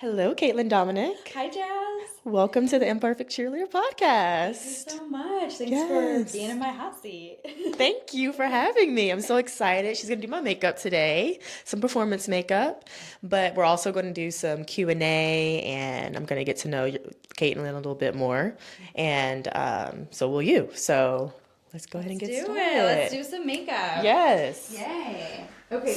Hello, Caitlyn Dominic. Hi, Jazz. Welcome to the Imperfect Cheerleader Thank you podcast. so much. Thanks for being in Yes. my hot seat. Thank you for having me. I'm so excited. She's going to do my makeup today, some performance makeup, but we're also going to do some Q&A, and I'm going to get to know Caitlyn a little bit more, and so will you. So let's go ahead and Let's get do it. Let's started. do some makeup. Yes. Yay. Okay.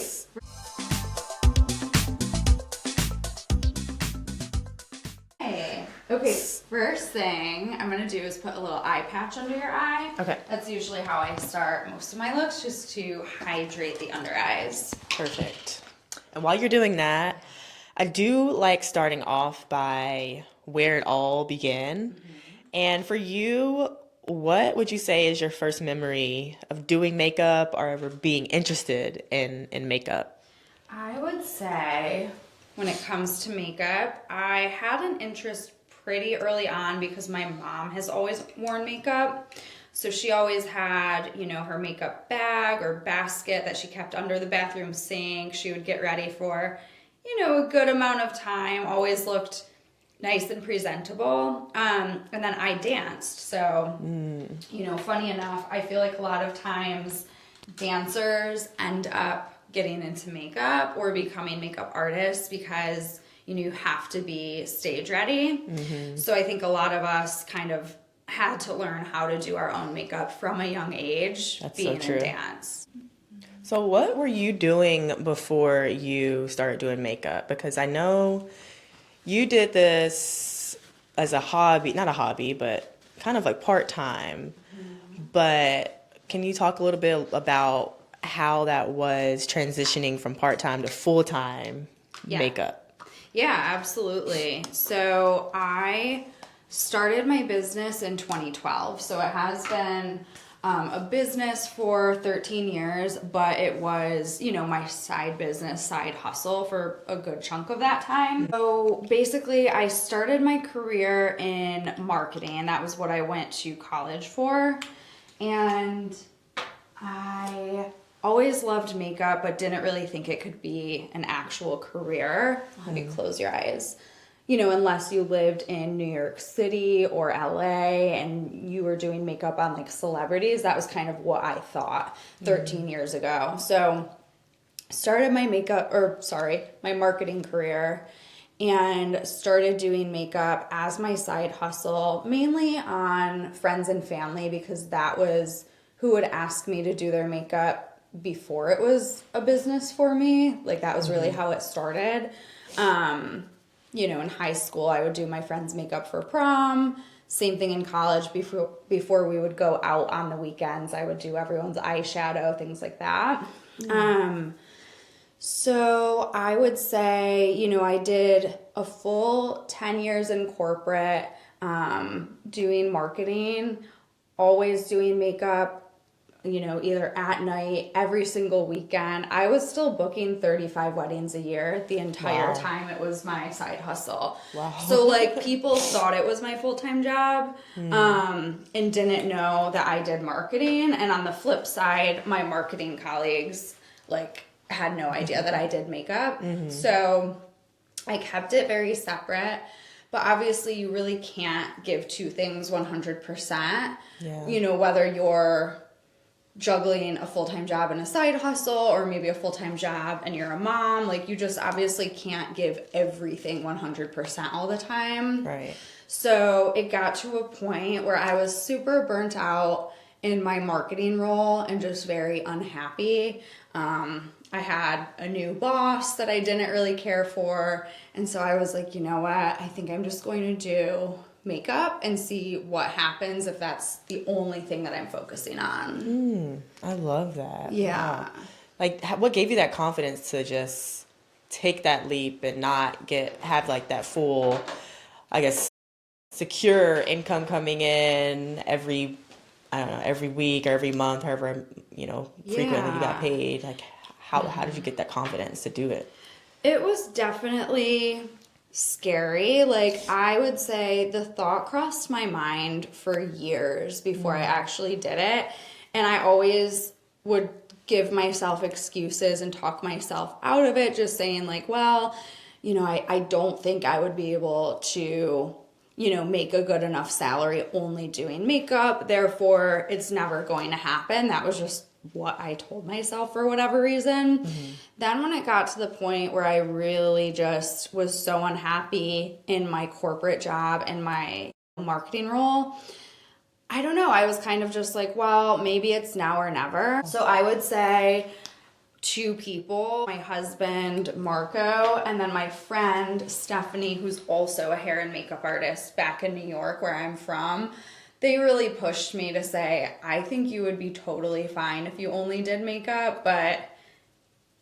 Okay, first thing I'm going to do is put a little eye patch under your eye. Okay. That's usually how I start most of my looks, just to hydrate the under eyes. Perfect. And while you're doing that, I do like starting off by where it all began. And for you, what would you say is your first memory of doing makeup or ever being interested in makeup? I would say when it comes to makeup, I had an interest pretty early on because my mom has always worn makeup. So she always had, her makeup bag or basket that she kept under the bathroom sink. She would get ready for, a good amount of time, always looked nice and presentable. And then I danced. So, funny enough, I feel like a lot of times dancers end up getting into makeup or becoming makeup artists because you have to be stage ready. So I think a lot of us kind of had to learn how to do our own makeup from a young age. That's being so true. in dance. So what were you doing before you started doing makeup? Because I know you did this as a hobby, not a hobby, but kind of like part-time. But can you talk a little bit about how that was transitioning from part-time to full-time makeup? Yeah, absolutely. So I started my business in 2012. So it has been a business for 13 years, but it was, my side business, side hustle for a good chunk of that time. So basically, I started my career in marketing. That was what I went to college for. And I always loved makeup, but didn't really think it could be an actual career. Let me close your eyes. Unless you lived in New York City or LA and you were doing makeup on like celebrities. That was kind of what I thought 13 years ago. So started my my marketing career and started doing makeup as my side hustle, mainly on friends and family because that was who would ask me to do their makeup before it was a business for me. Like that was really how it started. In high school, I would do my friends' makeup for prom. Same thing in college. Before we would go out on the weekends, I would do everyone's eyeshadow, things like that. So I would say, I did a full 10 years in corporate, doing marketing, always doing makeup, either at night, every single weekend. I was still booking 35 weddings a year the entire time it was my side hustle. Wow. So people thought it was my full-time job and didn't know that I did marketing. And on the flip side, my marketing colleagues had no idea that I did makeup. So I kept it very separate. But obviously you really can't give two things 100%. Yeah. Whether you're juggling a full-time job and a side hustle or maybe a full-time job and you're a mom, you just obviously can't give everything 100% all the time. Right. So it got to a point where I was super burnt out in my marketing role and just very unhappy. I had a new boss that I didn't really care for. And so I was like, you know what? I think I'm just going to do makeup and see what happens if that's the only thing that I'm focusing on. I love that. Yeah. Wow. What gave you that confidence to just take that leap and not have that full, I guess, secure income coming in every week or every month, however, frequently you got paid? How did you get that confidence to do it? It was definitely scary. I would say the thought crossed my mind for years before I actually did it. And I always would give myself excuses and talk myself out of it, just saying well, I don't think I would be able to, make a good enough salary only doing makeup. Therefore, it's never going to happen. That was just what I told myself for whatever reason. Then when it got to the point where I really just was so unhappy in my corporate job and my marketing role, I don't know. I was kind of just like, well, maybe it's now or never. So I would say two people, my husband, Marco, and then my friend, Stephanie, who's also a hair and makeup artist back in New York, where I'm from. They really pushed me to say, I think you would be totally fine if you only did makeup, but,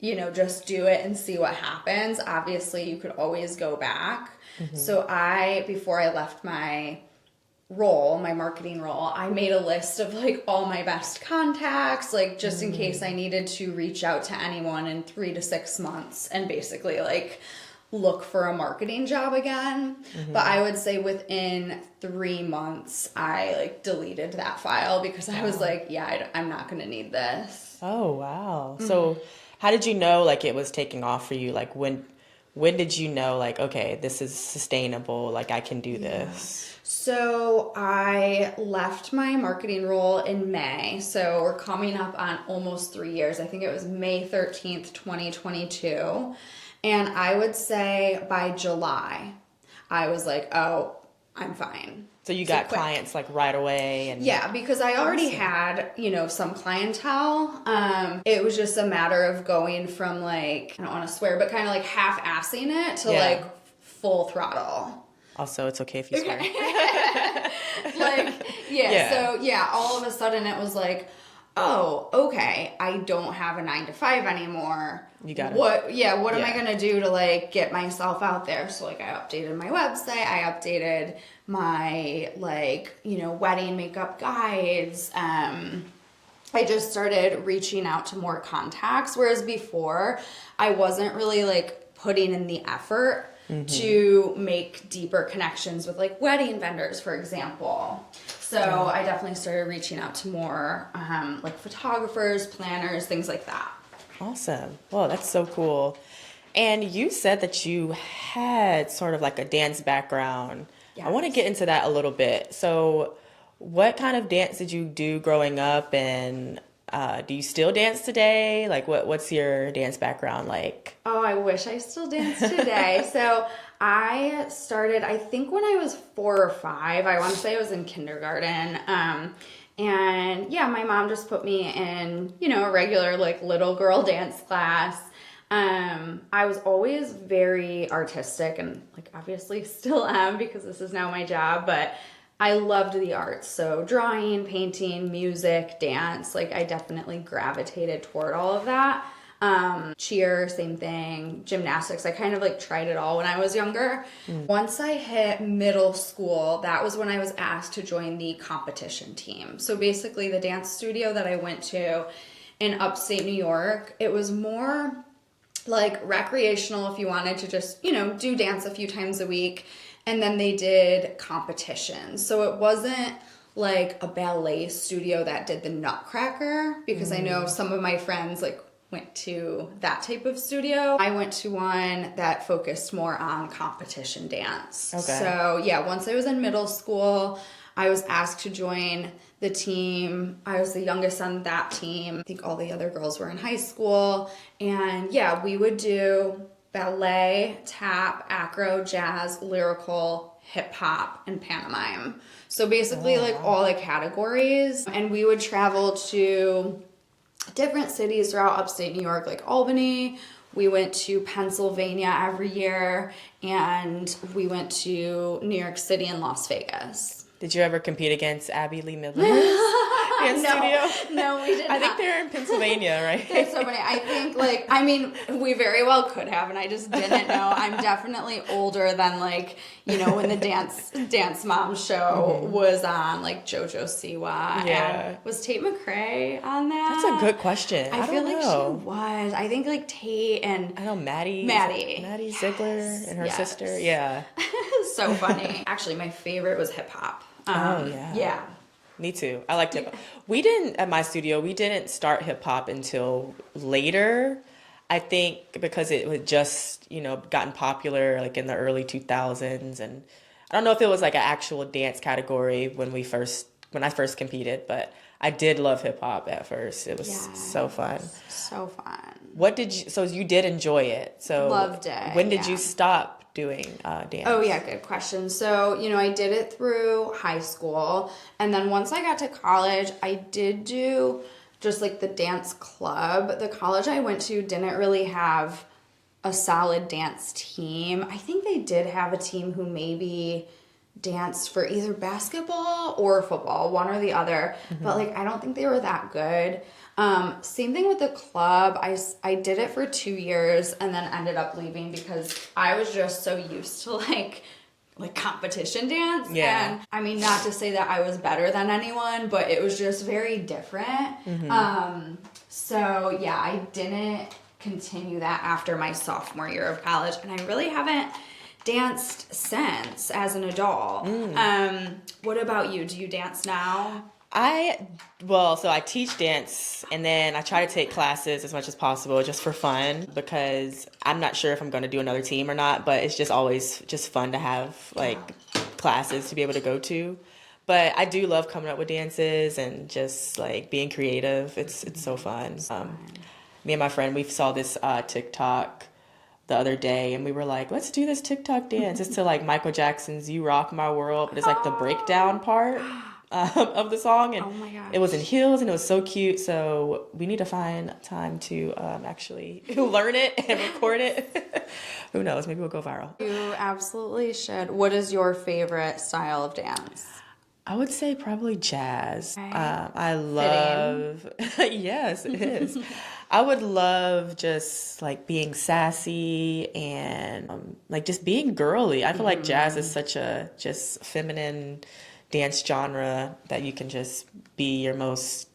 just do it and see what happens. Obviously, you could always go back. So before I left my role, my marketing role, I made a list of like all my best contacts, like just in case I needed to reach out to anyone in 3 to 6 months and basically like look for a marketing job again. But I would say within 3 months, I like deleted that file because I was like, yeah, I'm not going to need this. Oh, wow. So how did you know like it was taking off for you? Like when did you know like, okay, this is sustainable, like I can do this? So I left my marketing role in May. So we're coming up on almost 3 years. I think it was May 13th, 2022. And I would say by July, I was like, oh, I'm fine. So you got clients like right away? And yeah, because I already had, some clientele. It was just a matter of going from like, I don't want to swear, but kind of like half-assing it to like full throttle. Also, it's okay if you swear. So all of a sudden it was like, oh, okay, I don't have a 9 to 5 anymore. You got it. What am I gonna do to like get myself out there? So like I updated my website, I updated my wedding makeup guides. I just started reaching out to more contacts, whereas before I wasn't really like putting in the effort to make deeper connections with like wedding vendors, for example. So I definitely started reaching out to more like photographers, planners, things like that. Awesome. Well, that's so cool. And you said that you had sort of like a dance background. Yes. I want to get into that a little bit. So what kind of dance did you do growing up, and do you still dance today? Like what's your dance background like? Oh, I wish I still danced today. So I started, I think when I was 4 or 5, I want to say I was in kindergarten. And yeah, my mom just put me in, a regular like little girl dance class. I was always very artistic and like obviously still am because this is now my job, but I loved the arts. So drawing, painting, music, dance, like I definitely gravitated toward all of that. Cheer, same thing, gymnastics. I kind of like tried it all when I was younger. Once I hit middle school, that was when I was asked to join the competition team. So basically the dance studio that I went to in upstate New York, it was more like recreational if you wanted to just, do dance a few times a week. And then they did competitions. So it wasn't like a ballet studio that did the Nutcracker, because I know some of my friends like went to that type of studio. I went to one that focused more on competition dance. Okay. So yeah, once I was in middle school, I was asked to join the team. I was the youngest on that team. I think all the other girls were in high school. And yeah, we would do ballet, tap, acro, jazz, lyrical, hip hop, and pantomime. So basically like all the categories. And we would travel to different cities throughout upstate New York, like Albany. We went to Pennsylvania every year, and we went to New York City and Las Vegas. Did you ever compete against Abby Lee Midler's dance studio? No, we did not. I think they're in Pennsylvania, right? That's so funny. I think, we very well could have, and I just didn't know. I'm definitely older than, when the Dance Mom show was on, like, JoJo Siwa. Yeah. And was Tate McRae on that? That's a good question. I feel don't like know. she was. I think, Tate and... I know Maddie yes. Ziegler and her sister. Yeah. So funny. Actually, my favorite was hip-hop. Yeah. Me too. I liked hip hop. At my studio, we didn't start hip hop until later. I think because it was just, gotten popular like in the early 2000s, and I don't know if it was like an actual dance category when I first competed, but I did love hip hop at first. It was so fun. So fun. So you did enjoy it. So Loved it. when did you stop doing dance? Oh, yeah, good question. So, I did it through high school. And then once I got to college, I did do just like the dance club. The college I went to didn't really have a solid dance team. I think they did have a team who maybe danced for either basketball or football, one or the other. But like, I don't think they were that good. Same thing with the club. I did it for 2 years and then ended up leaving because I was just so used to like competition dance. Yeah. And I mean, not to say that I was better than anyone, but it was just very different. So yeah, I didn't continue that after my sophomore year of college, and I really haven't danced since as an adult. What about you? Do you dance now? So I teach dance, and then I try to take classes as much as possible just for fun, because I'm not sure if I'm going to do another team or not, but it's just always just fun to have like classes to be able to go to. But I do love coming up with dances and just like being creative. It's so fun. Me and my friend, we saw this TikTok the other day, and we were like, let's do this TikTok dance. It's to like Michael Jackson's "You Rock My World," but it's like the breakdown part of the song, and Oh my gosh. it was in heels, and it was so cute. So we need to find time to actually learn it and record it. Who knows? Maybe we'll go viral. You absolutely should. What is your favorite style of dance? I would say probably jazz. Okay. I love, yes, it is. I would love just like being sassy and like just being girly. I feel like jazz is such a just feminine dance genre that you can just be your most,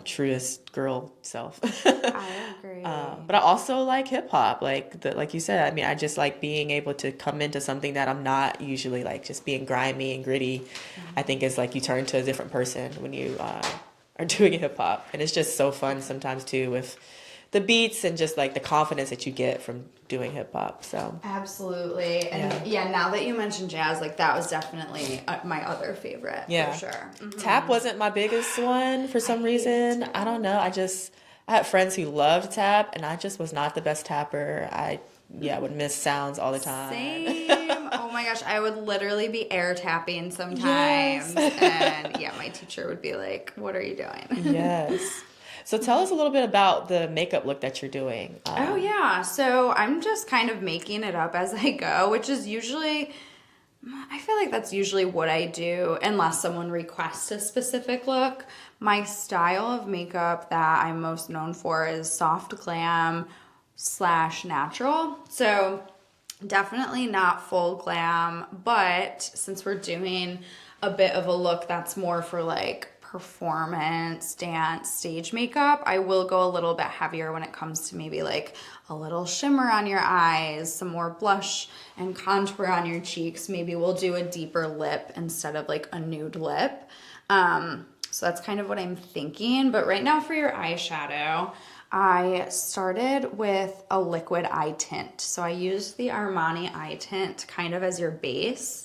truest girl self. I agree. But I also like hip hop, like you said. I mean, I just like being able to come into something that I'm not usually like, just being grimy and gritty. I think is like you turn to a different person when you are doing hip hop, and it's just so fun sometimes too with the beats and just like the confidence that you get from doing hip hop. So Absolutely. And yeah, now that you mentioned jazz, like that was definitely my other favorite for sure. Tap wasn't my biggest one for some reason. I don't know. I had friends who loved tap, and I just was not the best tapper. I would miss sounds all the time. Same. Oh my gosh, I would literally be air tapping sometimes. And yeah, my teacher would be like, what are you doing? Yes. So tell us a little bit about the makeup look that you're doing. Oh yeah, so I'm just kind of making it up as I go, which is usually, I feel like that's usually what I do unless someone requests a specific look. My style of makeup that I'm most known for is soft glam / natural. So definitely not full glam, but since we're doing a bit of a look that's more for like performance, dance, stage makeup, I will go a little bit heavier when it comes to maybe like a little shimmer on your eyes, some more blush and contour on your cheeks. Maybe we'll do a deeper lip instead of like a nude lip. So that's kind of what I'm thinking. But right now for your eyeshadow, I started with a liquid eye tint. So I used the Armani eye tint kind of as your base.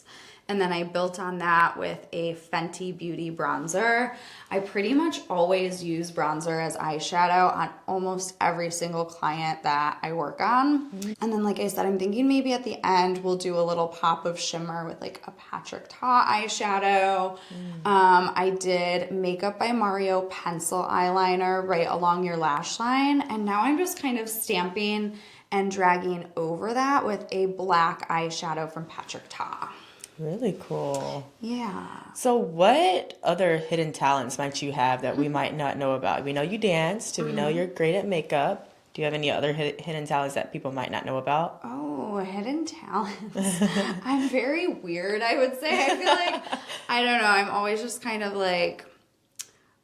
And then I built on that with a Fenty Beauty bronzer. I pretty much always use bronzer as eyeshadow on almost every single client that I work on. And then like I said, I'm thinking maybe at the end we'll do a little pop of shimmer with like a Patrick Ta eyeshadow. I did Makeup by Mario pencil eyeliner right along your lash line. And now I'm just kind of stamping and dragging over that with a black eyeshadow from Patrick Ta. Really cool. Yeah. So what other hidden talents might you have that we might not know about? We know you dance. We know you're great at makeup. Do you have any other hidden talents that people might not know about? Oh, hidden talents. I'm very weird, I would say. I feel like, I don't know, I'm always just kind of like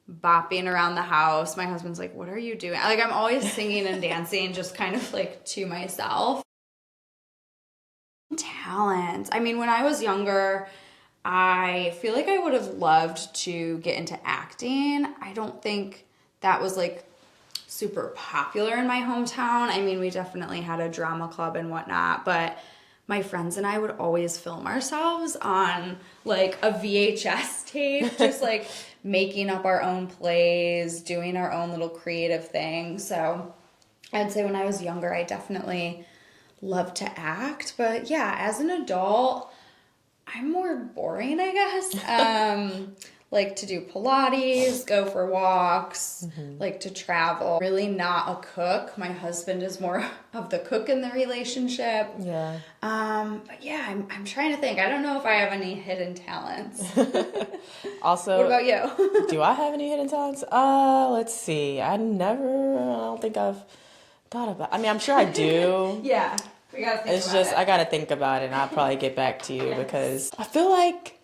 bopping around the house. My husband's like, what are you doing? Like, I'm always singing and dancing just kind of like to myself. Talents. I mean, when I was younger, I feel like I would have loved to get into acting. I don't think that was like super popular in my hometown. I mean, we definitely had a drama club and whatnot, but my friends and I would always film ourselves on like a VHS tape, just like making up our own plays, doing our own little creative thing. So I'd say when I was younger, I definitely loved to act. But yeah, as an adult, I'm more boring, I guess. Like to do Pilates, go for walks, like to travel. Really not a cook. My husband is more of the cook in the relationship. Yeah. But yeah, I'm trying to think. I don't know if I have any hidden talents. Also, What about you? do I have any hidden talents? Let's see. I don't think I've thought about. I mean, I'm sure I do. Yeah, we gotta think It's about just it. I gotta think about it, and I'll probably get back to you because I feel like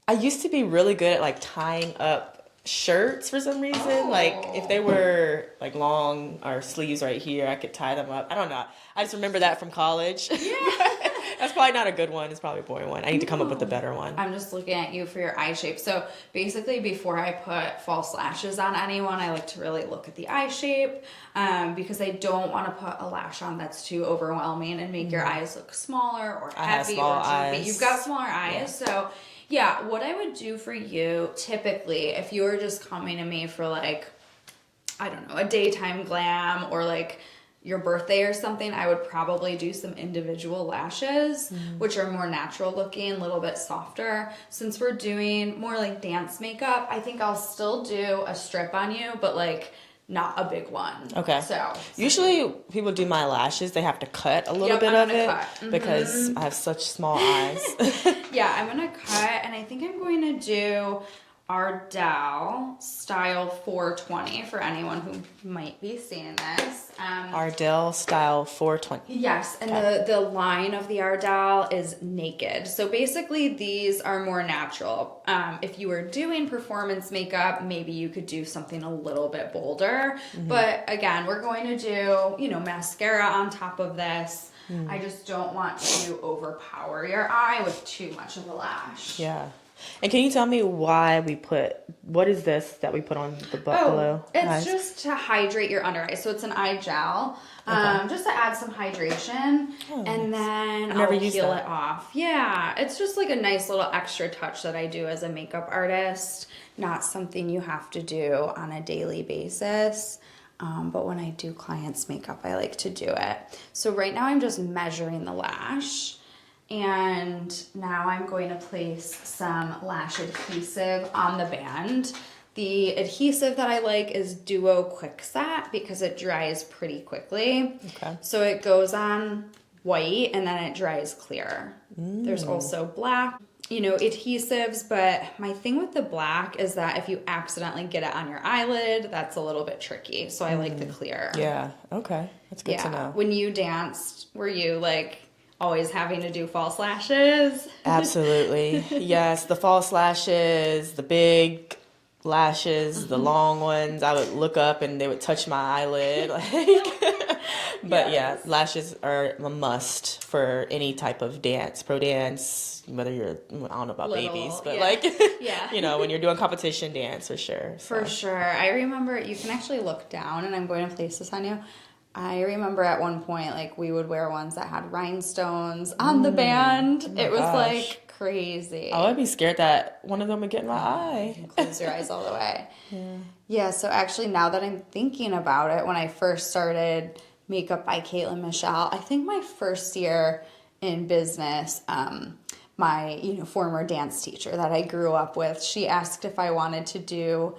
I used to be really good at like tying up shirts for some reason. Oh. Like if they were like long or sleeves right here, I could tie them up. I don't know. I just remember that from college. Yeah. That's probably not a good one. It's probably a boring one. I need to come up with a better one. I'm just looking at you for your eye shape. So basically before I put false lashes on anyone, I like to really look at the eye shape because I don't want to put a lash on that's too overwhelming and make your eyes look smaller or I have heavy small or droopy. eyes. You've got smaller eyes. So yeah, what I would do for you typically if you were just coming to me for like, I don't know, a daytime glam or like your birthday or something, I would probably do some individual lashes, which are more natural looking, a little bit softer. Since we're doing more like dance makeup, I think I'll still do a strip on you, but like not a big one. Okay. So usually people do my lashes. They have to cut a little Yep, bit I'm of gonna it cut. because I have such small eyes. yeah, I'm gonna cut, and I think I'm going to do Ardell style 420 for anyone who might be seeing this. Ardell style 420. Yes, and the line of the Ardell is naked. So basically these are more natural. If you were doing performance makeup, maybe you could do something a little bit bolder. But again, we're going to do, mascara on top of this. I just don't want to overpower your eye with too much of a lash. Yeah. And can you tell me why what is this that we put on the below? It's eyes? just to hydrate your under eye. So it's an eye gel, just to add some hydration, and then never I'll used peel that. it off. Yeah, it's just like a nice little extra touch that I do as a makeup artist. Not something you have to do on a daily basis. But when I do clients' makeup, I like to do it. So right now I'm just measuring the lash. And now I'm going to place some lash adhesive on the band. The adhesive that I like is Duo Quickset because it dries pretty quickly. Okay. So it goes on white and then it dries clear. There's also black, adhesives, but my thing with the black is that if you accidentally get it on your eyelid, that's a little bit tricky. So I like the clear. Yeah. Okay. That's good to know. When you danced, were you like always having to do false lashes? Absolutely. Yes. The false lashes, the big lashes, the long ones. I would look up and they would touch my eyelid. But Yes. yeah, lashes are a must for any type of dance, pro dance, whether you're, I don't know about Little, babies, but yeah. yeah. When you're doing competition dance for sure. For sure. I remember, you can actually look down, and I'm going to place this on you. I remember at one point, like, we would wear ones that had rhinestones on the band. It was, gosh. like, crazy. I'd be scared that one of them would get in my eye. Close your eyes all the way. Yeah, so actually, now that I'm thinking about it, when I first started Makeup by Caitlyn Michelle, I think my first year in business, my former dance teacher that I grew up with, she asked if I wanted to do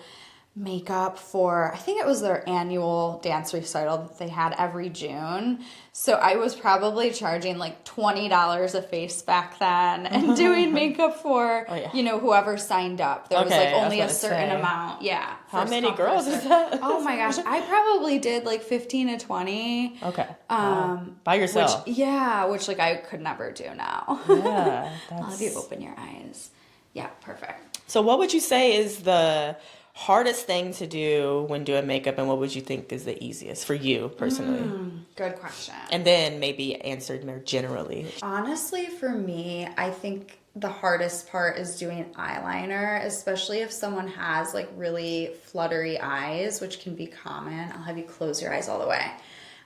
makeup for, I think it was their annual dance recital that they had every June. So I was probably charging like $20 a face back then and doing makeup for, whoever signed up. There was like only a certain amount. Yeah. How many girls is that? Oh my gosh. I probably did like 15 to 20. Okay. By yourself? Which like I could never do now. Yeah. I'll have you open your eyes. Yeah, perfect. So what would you say is the hardest thing to do when doing makeup, and what would you think is the easiest for you personally? Good question. And then maybe answered more generally. Honestly, for me, I think the hardest part is doing eyeliner, especially if someone has like really fluttery eyes, which can be common. I'll have you close your eyes all the way.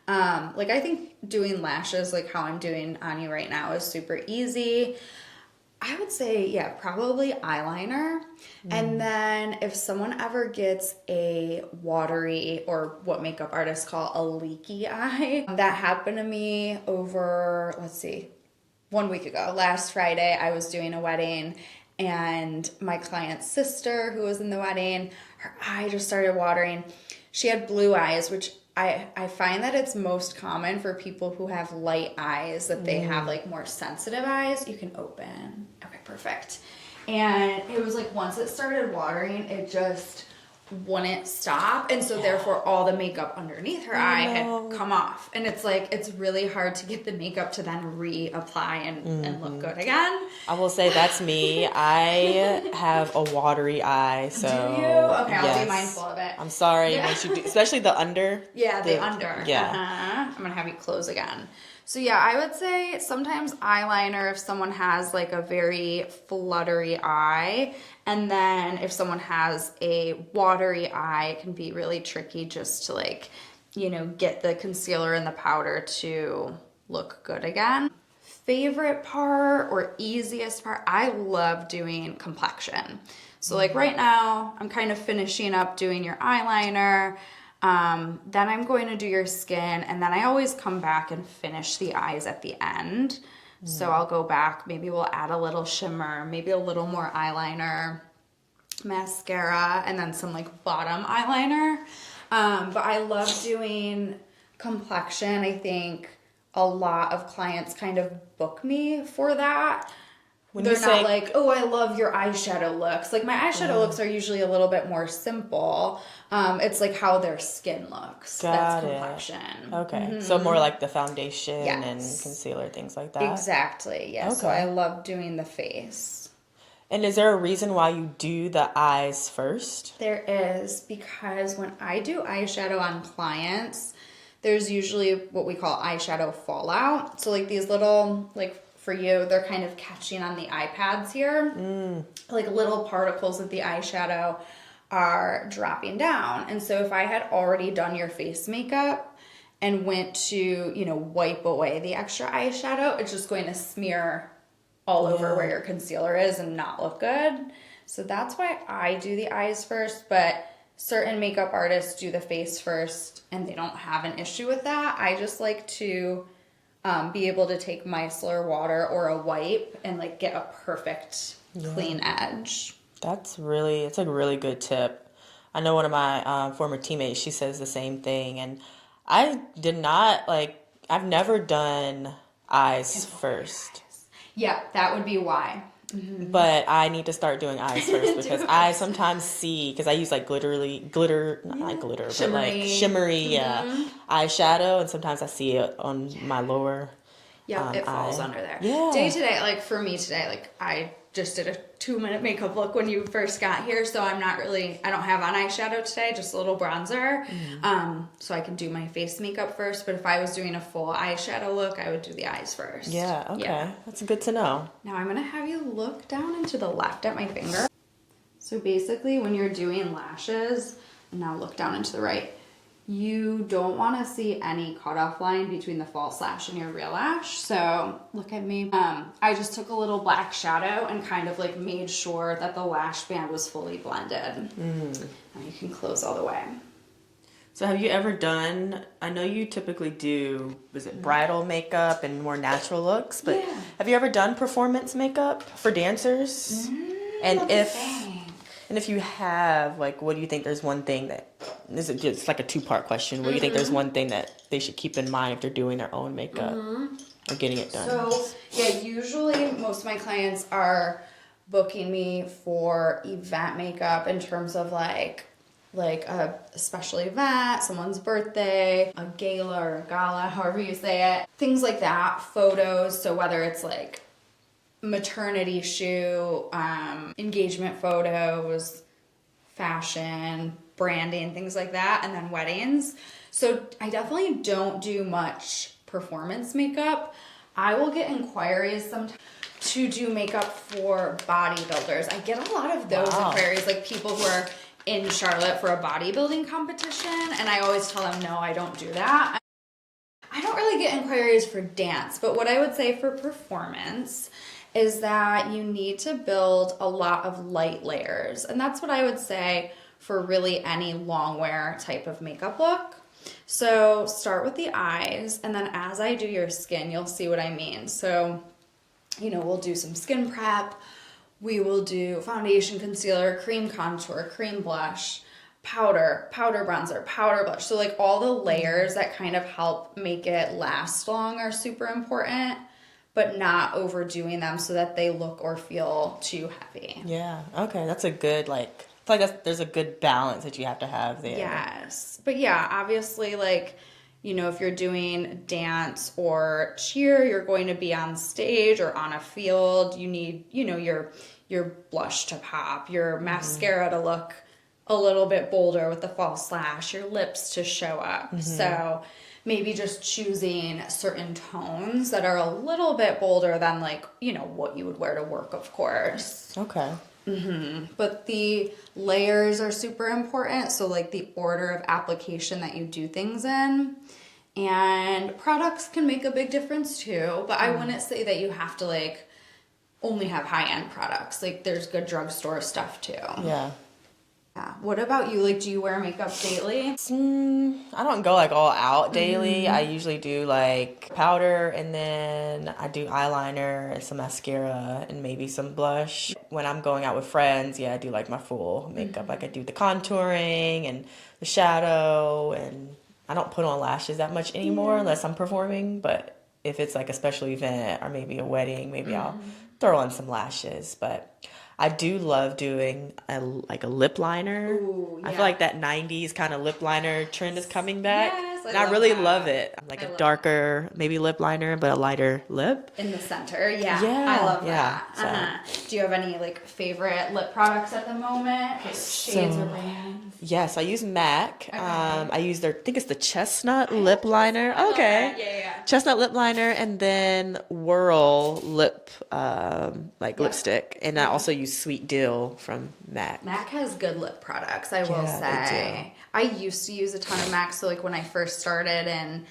Like I think doing lashes, like how I'm doing on you right now, is super easy. I would say, yeah, probably eyeliner. And then if someone ever gets a watery, or what makeup artists call a leaky eye, that happened to me over, let's see, 1 week ago. Last Friday, I was doing a wedding, and my client's sister, who was in the wedding, her eye just started watering. She had blue eyes, which I find that it's most common for people who have light eyes, that they have like more sensitive eyes. You can open. Okay, perfect. And it was like once it started watering, it just wouldn't stop. And so therefore all the makeup underneath her eye had come off. And it's like, it's really hard to get the makeup to then reapply and look good again. I will say that's me. I have a watery eye, so. Do you? Okay, I'll be mindful of it. I'm sorry, once you do, especially the under. Yeah, the under. Yeah. I'm gonna have you close again. So yeah, I would say sometimes eyeliner if someone has like a very fluttery eye, and then if someone has a watery eye, it can be really tricky just to like, you know, get the concealer and the powder to look good again. Favorite part or easiest part, I love doing complexion. So like right now, I'm kind of finishing up doing your eyeliner. Then I'm going to do your skin, and then I always come back and finish the eyes at the end. So I'll go back, maybe we'll add a little shimmer, maybe a little more eyeliner, mascara, and then some like bottom eyeliner. But I love doing complexion. I think a lot of clients kind of book me for that. When They're you not say, like, oh, I love your eyeshadow looks. Like my eyeshadow looks are usually a little bit more simple. It's like how their skin looks. That's complexion. Okay, so more like the foundation Yes. and concealer, things like that. Exactly, yeah. So Okay. I love doing the face. And is there a reason why you do the eyes first? There is, because when I do eyeshadow on clients, there's usually what we call eyeshadow fallout. So like these little, like for you, they're kind of catching on the eye pads here. Like little particles of the eyeshadow are dropping down. And so if I had already done your face makeup and went to, you know, wipe away the extra eyeshadow, it's just going to smear all over where your concealer is and not look good. So that's why I do the eyes first, but certain makeup artists do the face first and they don't have an issue with that. I just like to be able to take micellar water or a wipe and like get a perfect clean edge. It's a really good tip. I know one of my former teammates, she says the same thing. And I did not, I've never done eyes first. Yeah, that would be why. But I need to start doing eyes first because I sometimes see, because I use like not glitter, but like shimmery eyeshadow, and sometimes I see it on my lower it falls under there. Yeah. Day to day, like for me today, like I just did a 2-minute makeup look when you first got here, so I don't have on eyeshadow today, just a little bronzer. So I can do my face makeup first, but if I was doing a full eyeshadow look, I would do the eyes first. Yeah, okay. Yeah. That's good to know. Now I'm gonna have you look down and to the left at my finger. So basically when you're doing lashes, and now look down and to the right, you don't want to see any cutoff line between the false lash and your real lash. So look at me. I just took a little black shadow and kind of like made sure that the lash band was fully blended. Now you can close all the way. So have you ever done, I know you typically do, was it bridal makeup and more natural looks, but have you ever done performance makeup for dancers? And if you have, like, what do you think there's one thing that, this is just like a 2-part question, what do you think there's one thing that they should keep in mind if they're doing their own makeup or getting it done? So yeah, usually most of my clients are booking me for event makeup in terms of like a special event, someone's birthday, a gala or a gala, however you say it. Things like that, photos, so whether it's like maternity shoot, engagement photos, fashion, branding, things like that, and then weddings. So I definitely don't do much performance makeup. I will get inquiries sometimes to do makeup for bodybuilders. I get a lot of those inquiries, like people who are in Charlotte for a bodybuilding competition, and I always tell them, no, I don't do that. I don't really get inquiries for dance, but what I would say for performance is that you need to build a lot of light layers. And that's what I would say for really any long wear type of makeup look. So start with the eyes, and then as I do your skin, you'll see what I mean. So, you know, we'll do some skin prep. We will do foundation, concealer, cream contour, cream blush, powder, powder bronzer, powder blush. So like all the layers that kind of help make it last long are super important, but not overdoing them so that they look or feel too heavy. Yeah. Okay. That's a good, like, I feel like there's a good balance that you have to have there. Yes. But yeah, obviously, like, you know, if you're doing dance or cheer, you're going to be on stage or on a field. You need, you know, your blush to pop, your mascara to look a little bit bolder with the false lash, your lips to show up. So maybe just choosing certain tones that are a little bit bolder than, like, you know, what you would wear to work, of course. Okay. But the layers are super important. So like the order of application that you do things in. And products can make a big difference too. But I wouldn't say that you have to like only have high-end products. Like there's good drugstore stuff too. Yeah. Yeah. What about you? Like, do you wear makeup daily? I don't go like all out daily. I usually do like powder, and then I do eyeliner and some mascara and maybe some blush. When I'm going out with friends, yeah, I do like my full makeup. Like I do the contouring and the shadow, and I don't put on lashes that much anymore unless I'm performing. But if it's like a special event or maybe a wedding, maybe I'll throw on some lashes. But I do love doing a lip liner. Ooh, yeah. I feel like that 90s kind of lip liner trend is coming back. Yes, and I really that. love it. Like a darker, maybe lip liner, but a lighter lip. In the center, yeah. Yeah, I love yeah, that. Do you have any like favorite lip products at the moment? Shades or brands? Yes, I use MAC. Okay. I use I think it's the Chestnut lip liner. Okay. Yeah. Chestnut lip liner, and then Whirl lip lipstick. And I also use Sweet Dill from MAC. MAC has good lip products, I will say. I used to use a ton of MAC, so like when I first started in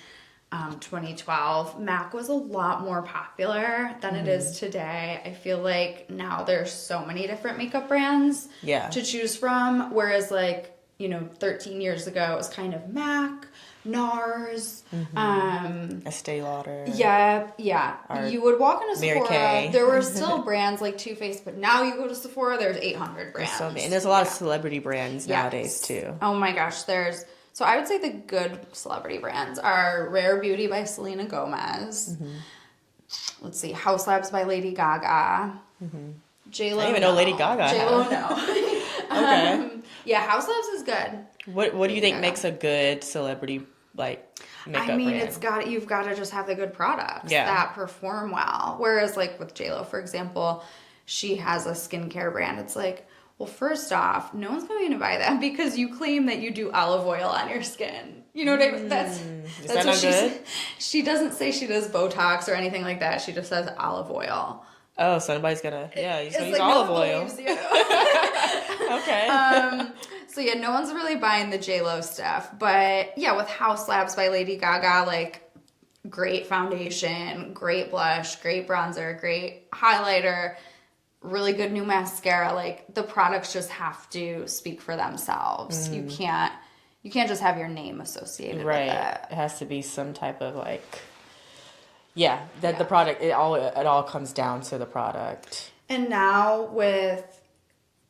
2012, MAC was a lot more popular than it is today. I feel like now there's so many different makeup brands to choose from, whereas like, you know, 13 years ago it was kind of MAC, NARS, Estee Lauder. Yeah. You would walk into Mary Sephora, Kay. there were still brands like Too Faced, but now you go to Sephora, there's 800 brands. And there's a lot of celebrity brands nowadays too. Oh my gosh, so I would say the good celebrity brands are Rare Beauty by Selena Gomez. Let's see, House Labs by Lady Gaga. J-Lo. I didn't even know Lady Gaga. J-Lo, no. Okay. Yeah, House Labs is good. What do you think makes a good celebrity makeup brand? You've got to just have the good products that perform well. Whereas like with J-Lo, for example, she has a skincare brand. It's like, well, first off, no one's going to buy that because you claim that you do olive oil on your skin. You know what I mean? That's that not good? She doesn't say she does Botox or anything like that. She just says olive oil. Oh, so nobody's gonna use like olive no one oil. believes you. Okay. So yeah, no one's really buying the J-Lo stuff. But yeah, with House Labs by Lady Gaga, like great foundation, great blush, great bronzer, great highlighter, really good new mascara. Like the products just have to speak for themselves. You can't just have your name associated with it. It has to be some type of like the product, it all comes down to the product. And now with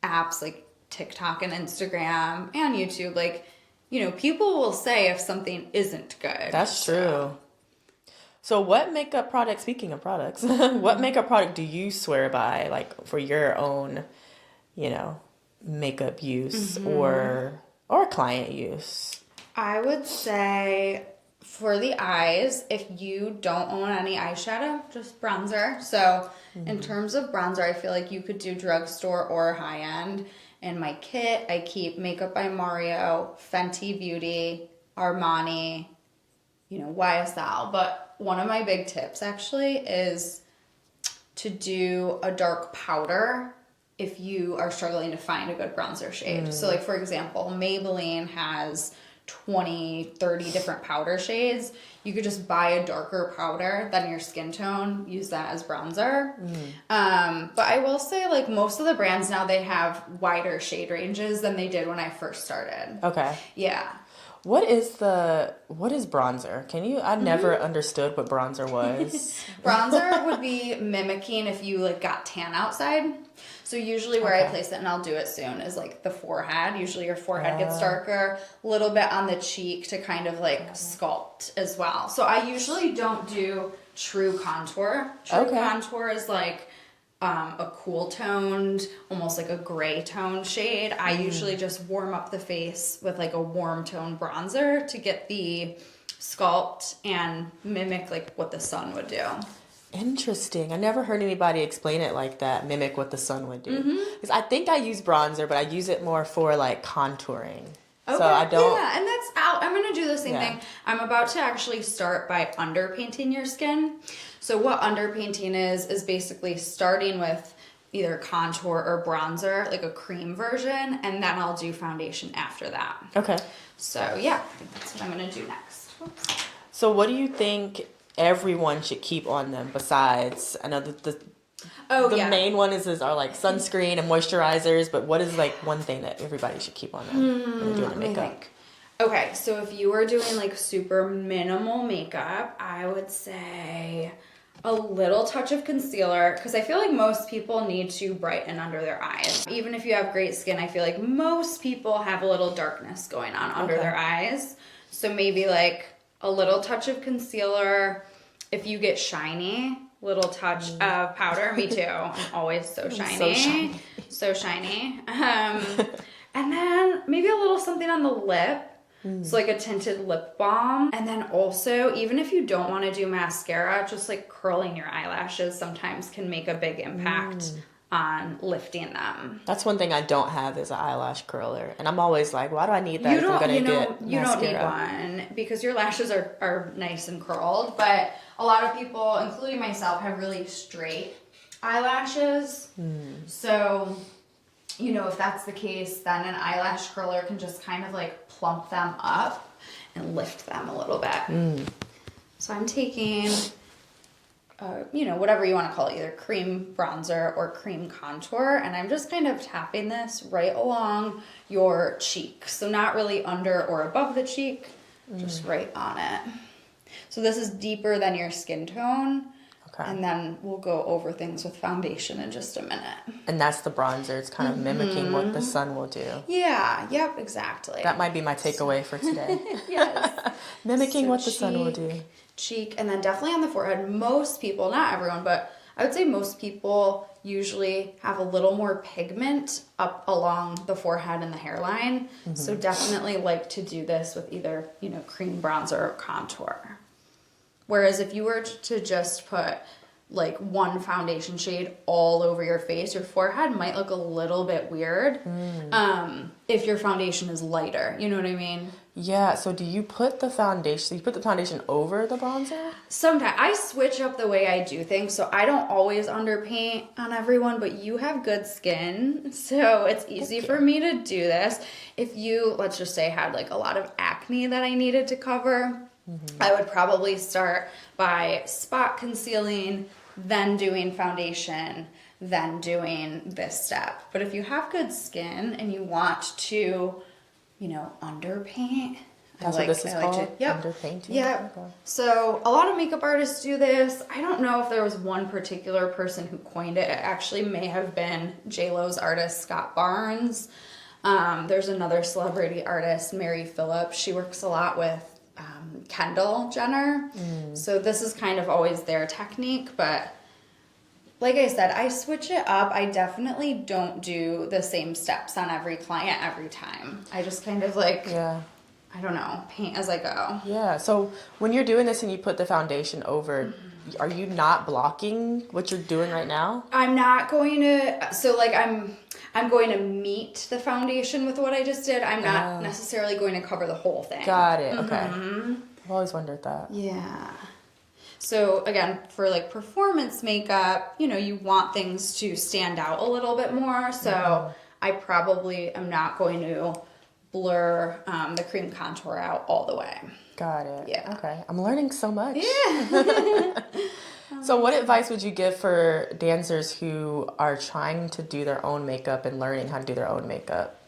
apps like TikTok and Instagram and YouTube, like, you know, people will say if something isn't good. That's true. So what makeup product, speaking of products, what makeup product do you swear by, like for your own, you know, makeup use or client use? I would say for the eyes, if you don't own any eyeshadow, just bronzer. So in terms of bronzer, I feel like you could do drugstore or high-end. in my kit, I keep Makeup by Mario, Fenty Beauty, Armani, YSL. But one of my big tips actually is to do a dark powder if you are struggling to find a good bronzer shade. So like, for example, Maybelline has 20, 30 different powder shades. You could just buy a darker powder than your skin tone, use that as bronzer. But I will say, like, most of the brands now, they have wider shade ranges than they did when I first started. Okay. Yeah. What is bronzer? I never understood what bronzer was. Bronzer would be mimicking if you like got tan outside. So usually where I place it, and I'll do it soon, is like the forehead. Usually your forehead gets darker, a little bit on the cheek to kind of like sculpt as well. So I usually don't do true contour. True contour is like a cool toned, almost like a gray tone shade. I usually just warm up the face with like a warm tone bronzer to get the sculpt and mimic like what the sun would do. Interesting. I never heard anybody explain it like that, mimic what the sun would do. Because I think I use bronzer, but I use it more for like contouring. Okay. So I don't. Yeah, and that's out. I'm going to do the same thing. I'm about to actually start by underpainting your skin. So what underpainting is basically starting with either contour or bronzer, like a cream version, and then I'll do foundation after that. Okay. So yeah, I think that's what I'm going to do next. Oops. So what do you think everyone should keep on them besides, I know that the main one are like sunscreen and moisturizers, but what is like one thing that everybody should keep on them when they're doing the makeup? Okay, so if you are doing like super minimal makeup, I would say a little touch of concealer, because I feel like most people need to brighten under their eyes. Even if you have great skin, I feel like most people have a little darkness going on under their eyes. So maybe like a little touch of concealer. If you get shiny, little touch of powder. Me too. I'm always so shiny. So shiny. And then maybe a little something on the lip. So like a tinted lip balm. And then also, even if you don't want to do mascara, just like curling your eyelashes sometimes can make a big impact on lifting them. That's one thing I don't have is an eyelash curler. And I'm always like, why do I need that if I'm going to get mascara? You don't need one because your lashes are nice and curled. But a lot of people, including myself, have really straight eyelashes. So, if that's the case, then an eyelash curler can just kind of like plump them up and lift them a little bit. So I'm taking, whatever you want to call it, either cream bronzer or cream contour, and I'm just kind of tapping this right along your cheek. So not really under or above the cheek, just right on it. So this is deeper than your skin tone. Okay. And then we'll go over things with foundation in just a minute. And that's the bronzer. It's kind of mimicking what the sun will do. Yeah, yep, exactly. That might be my takeaway for today. Yes. Mimicking what the sun will do. Cheek, and then definitely on the forehead. Most people, not everyone, but I would say most people usually have a little more pigment up along the forehead and the hairline. So definitely like to do this with either, cream bronzer or contour. Whereas if you were to just put like one foundation shade all over your face, your forehead might look a little bit weird if your foundation is lighter. You know what I mean? Yeah. So do you put the foundation? You put the foundation over the bronzer? Sometimes I switch up the way I do things, so I don't always underpaint on everyone. But you have good skin, so it's easy for me to do this. If you, let's just say, had like a lot of acne that I needed to cover, I would probably start by spot concealing, then doing foundation, then doing this step. But if you have good skin and you want to, underpaint. That's what this is called? Underpainting? Yep. Okay. So a lot of makeup artists do this. I don't know if there was one particular person who coined it. It actually may have been J-Lo's artist, Scott Barnes. There's another celebrity artist, Mary Phillips. She works a lot with Kendall Jenner. So this is kind of always their technique, but like I said, I switch it up. I definitely don't do the same steps on every client every time. I just kind of like, I don't know, paint as I go. Yeah. So when you're doing this and you put the foundation over, are you not blocking what you're doing right now? I'm not going to, so like I'm going to meet the foundation with what I just did. I'm not necessarily going to cover the whole thing. Got it. Okay. I've always wondered that. Yeah. So again, for like performance makeup, you know, you want things to stand out a little bit more. So I probably am not going to blur the cream contour out all the way. Got it. Yeah. Okay. I'm learning so much. Yeah. So what advice would you give for dancers who are trying to do their own makeup and learning how to do their own makeup?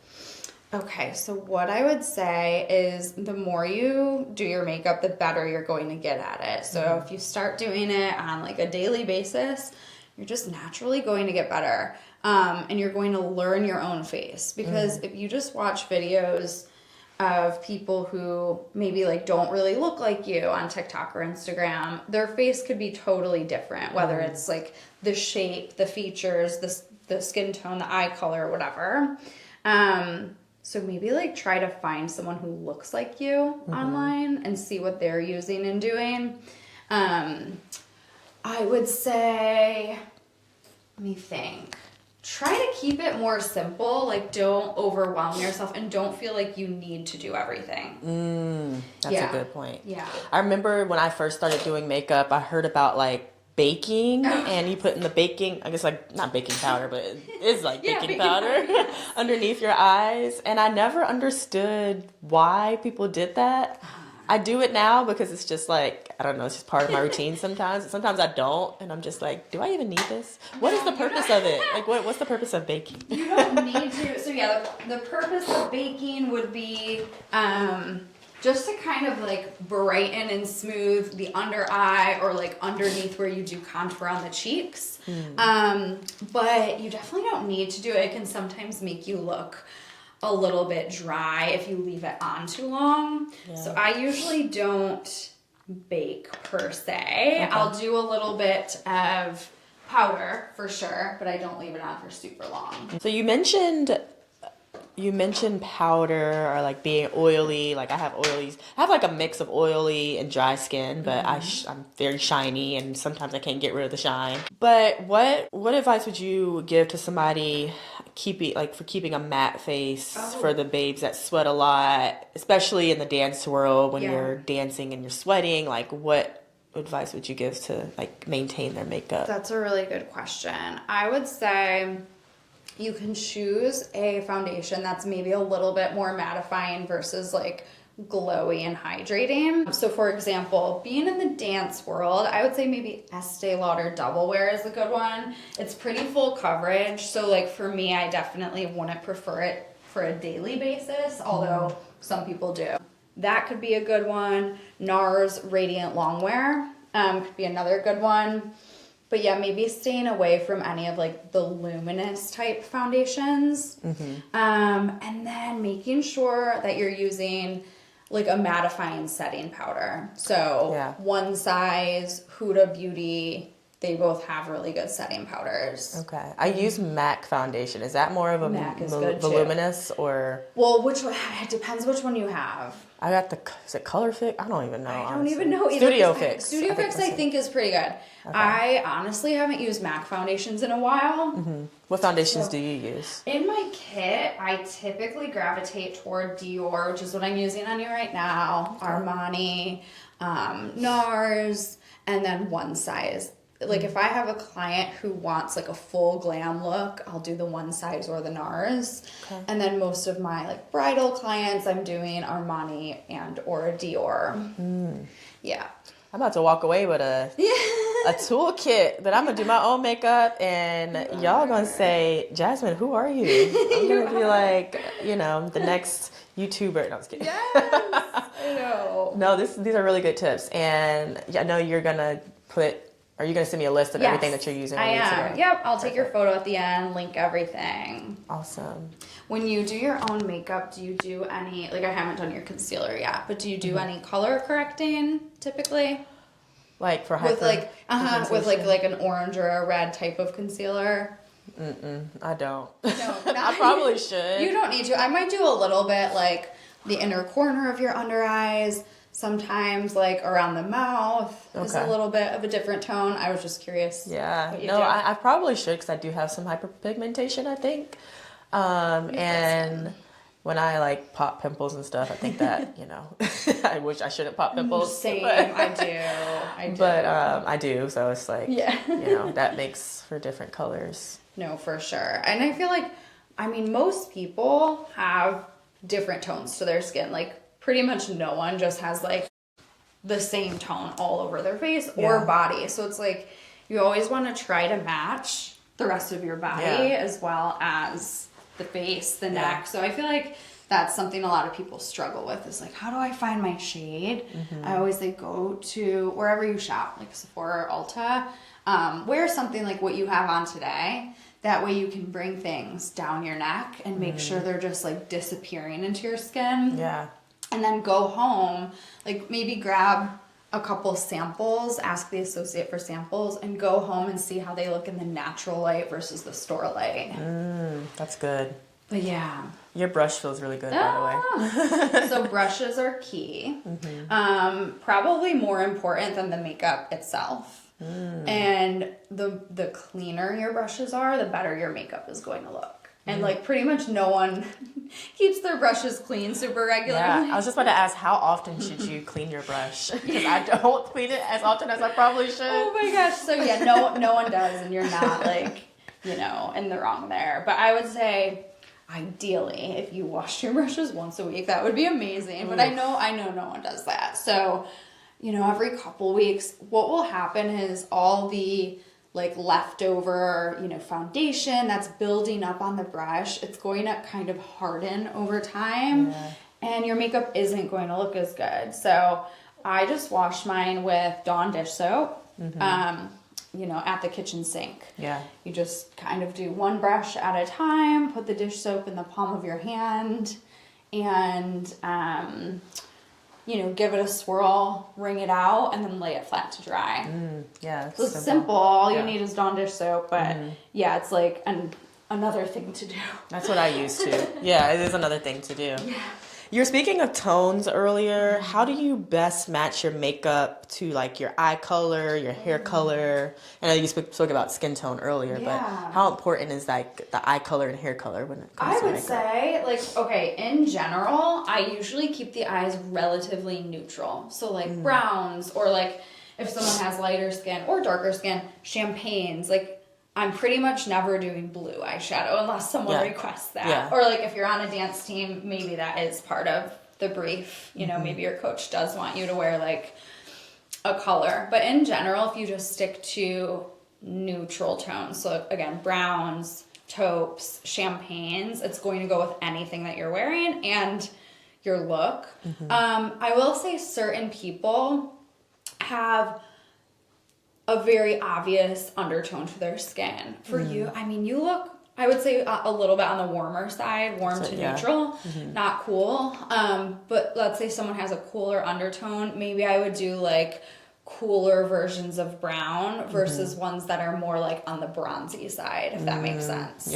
Okay, so what I would say is the more you do your makeup, the better you're going to get at it. So if you start doing it on like a daily basis, you're just naturally going to get better. And you're going to learn your own face. Because if you just watch videos of people who maybe like don't really look like you on TikTok or Instagram, their face could be totally different, whether it's like the shape, the features, the skin tone, the eye color, whatever. So maybe like try to find someone who looks like you online and see what they're using and doing. I would say, let me think. Try to keep it more simple. Like, don't overwhelm yourself and don't feel like you need to do everything. That's a good point. Yeah. I remember when I first started doing makeup, I heard about like baking and you put in the baking, I guess like not baking powder, but it is like baking powder underneath your eyes. And I never understood why people did that. I do it now because it's just like, I don't know, it's just part of my routine sometimes. Sometimes I don't, and I'm just like, do I even need this? What is the purpose of it? Like, what's the purpose of baking? You don't need to. So yeah, the purpose of baking would be just to kind of like brighten and smooth the under eye or like underneath where you do contour on the cheeks. But you definitely don't need to do it. It can sometimes make you look a little bit dry if you leave it on too long. Yeah. So I usually don't bake per se. Okay. I'll do a little bit of powder for sure, but I don't leave it on for super long. So you mentioned powder or like being oily. Like I have like a mix of oily and dry skin, but I'm very shiny and sometimes I can't get rid of the shine. But what advice would you give to somebody keeping a matte face for the babes that sweat a lot, especially in the dance world when you're dancing and you're sweating? Like what advice would you give to like maintain their makeup? That's a really good question. I would say you can choose a foundation that's maybe a little bit more mattifying versus like glowy and hydrating. So for example, being in the dance world, I would say maybe Estee Lauder Double Wear is a good one. It's pretty full coverage. So like for me, I definitely wouldn't prefer it for a daily basis, although some people do. That could be a good one. NARS Radiant Longwear could be another good one. But yeah, maybe staying away from any of like the luminous type foundations. And then making sure that you're using like a mattifying setting powder. So One Size, Huda Beauty, they both have really good setting powders. Okay. I use MAC foundation. Is that more of a voluminous or? Well, which one? It depends which one you have. I got is it Color Fix? I don't even know. I don't even know either. Studio Fix. Studio Fix I think is pretty good. Okay. I honestly haven't used MAC foundations in a while. What foundations do you use? In my kit, I typically gravitate toward Dior, which is what I'm using on you right now, Armani, NARS, and then One Size. Like if I have a client who wants like a full glam look, I'll do the One Size or the NARS. Okay. And then most of my like bridal clients, I'm doing Armani and or Dior. Yeah. I'm about to walk away with a toolkit, but I'm gonna do my own makeup, and y'all gonna say, Jasmine, who are you? I'm gonna be like, the next YouTuber. No, I was kidding. Yes, I know. No, these are really good tips, and I know you're gonna are you going to send me a list of everything that you're using on YouTube? Am. Yep, I'll take your photo at the end, link everything. Awesome. When you do your own makeup, do you do any, like I haven't done your concealer yet, but do you do any color correcting typically? Like for with like an orange or a red type of concealer? I don't. No, I probably should. You don't need to. I might do a little bit like the inner corner of your under eyes. Sometimes like around the mouth is a little bit of a different tone. I was just curious. Yeah. No, I probably should because I do have some hyperpigmentation, I think. And when I like pop pimples and stuff, I think that, I wish I shouldn't pop pimples. Same, but, I do. But I do, so it's like, Yeah. that makes for different colors. No, for sure. And I feel like, most people have different tones to their skin. Like, pretty much no one just has, like, the same tone all over their face or body. So it's like, you always want to try to match the rest of your body as well as the face, the neck. So I feel like that's something a lot of people struggle with, is like, how do I find my shade? I always like go to wherever you shop, like Sephora or Ulta, wear something like what you have on today. That way you can bring things down your neck and make sure they're just like disappearing into your skin. Yeah. And then go home, like maybe grab a couple samples, ask the associate for samples, and go home and see how they look in the natural light versus the store light. That's good. But yeah. Your brush feels really good, by the way. So brushes are key. Probably more important than the makeup itself. And the cleaner your brushes are, the better your makeup is going to look. And like pretty much no one keeps their brushes clean super regularly. Yeah, I was just about to ask, how often should you clean your brush? Because I don't clean it as often as I probably should. Oh my gosh. So yeah, no one does, and you're not like, in the wrong there. But I would say ideally if you wash your brushes once a week, that would be amazing. But I know no one does that. So, every couple weeks, what will happen is all the like leftover, foundation that's building up on the brush, it's going to kind of harden over time, and your makeup isn't going to look as good. So I just wash mine with Dawn dish soap, at the kitchen sink. Yeah. You just kind of do one brush at a time, put the dish soap in the palm of your hand, and give it a swirl, wring it out, and then lay it flat to dry. Yeah, so it's simple. All you need is Dawn dish soap, but it's like another thing to do. That's what I used to. Yeah, it is another thing to do. Yeah. You were speaking of tones earlier. How do you best match your makeup to like your eye color, your hair color? I know you spoke about skin tone earlier, but how important is like the eye color and hair color when it comes to makeup? I would say, in general, I usually keep the eyes relatively neutral. So like browns, or like if someone has lighter skin or darker skin, champagnes, like I'm pretty much never doing blue eyeshadow unless someone requests that. Yeah. Or like if you're on a dance team, maybe that is part of the brief. Maybe your coach does want you to wear like a color. But in general, if you just stick to neutral tones, so again, browns, taupes, champagnes, it's going to go with anything that you're wearing and your look. I will say certain people have a very obvious undertone to their skin. For you, you look, I would say, a little bit on the warmer side, warm to neutral, not cool. But let's say someone has a cooler undertone, maybe I would do like cooler versions of brown versus ones that are more like on the bronzy side, if that makes sense.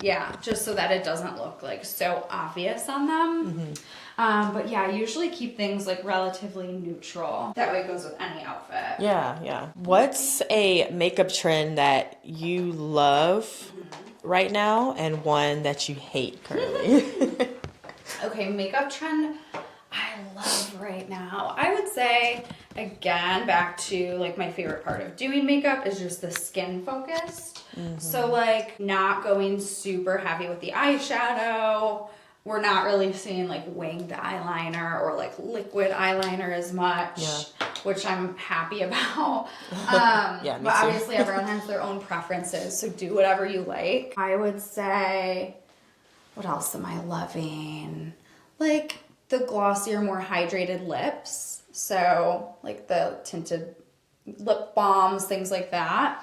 Yeah, just so that it doesn't look like so obvious on them. But yeah, I usually keep things like relatively neutral. That way it goes with any outfit. Yeah. What's a makeup trend that you love right now and one that you hate currently? Okay, makeup trend I love right now. I would say, again, back to like my favorite part of doing makeup is just the skin focused. So like not going super heavy with the eyeshadow. We're not really seeing like winged eyeliner or like liquid eyeliner as much, which I'm happy about. But obviously everyone has their own preferences, so do whatever you like. I would say, what else am I loving? Like the glossier, more hydrated lips. So like the tinted lip balms, things like that.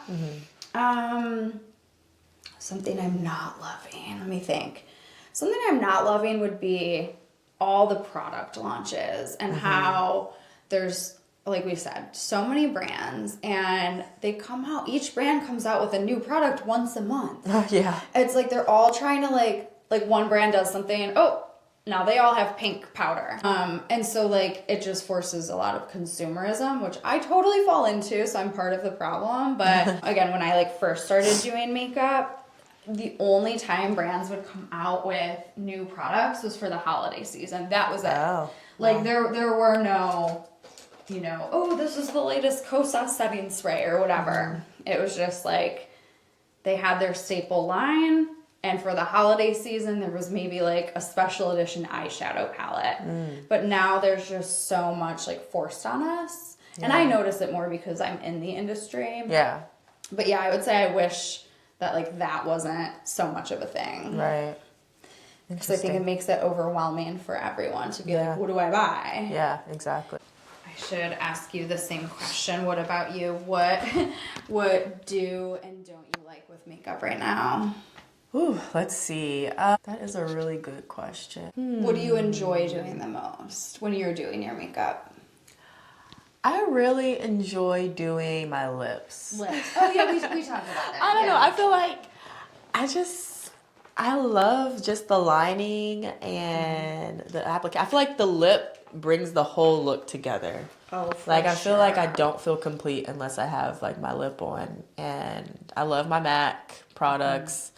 Something I'm not loving, let me think. Something I'm not loving would be all the product launches and how there's, like we said, so many brands, and they come out, each brand comes out with a new product once a month. It's like they're all trying to like one brand does something, now they all have pink powder. And so like it just forces a lot of consumerism, which I totally fall into, so I'm part of the problem. But again, when I like first started doing makeup, the only time brands would come out with new products was for the holiday season. That was it. Oh, Like wow. there were no, you know, oh, this is the latest Kosas setting spray or whatever. It was just like they had their staple line, and for the holiday season there was maybe like a special edition eyeshadow palette. But now there's just so much like forced on us. And I notice it more because I'm in the industry. Yeah. But yeah, I would say I wish that like that wasn't so much of a thing. Right. Because I think it makes it overwhelming for everyone to be like, what do I buy? Yeah, exactly. I should ask you the same question. What about you? What do and don't you like with makeup right now? Ooh, let's see. That is a really good question. What do you enjoy doing the most when you're doing your makeup? I really enjoy doing my lips. Lips. Oh yeah, we talked about that. I don't know. I feel like I love just the lining and the application. I feel like the lip brings the whole look together. Oh, for Like I feel like I sure. don't feel complete unless I have like my lip on. And I love my MAC products.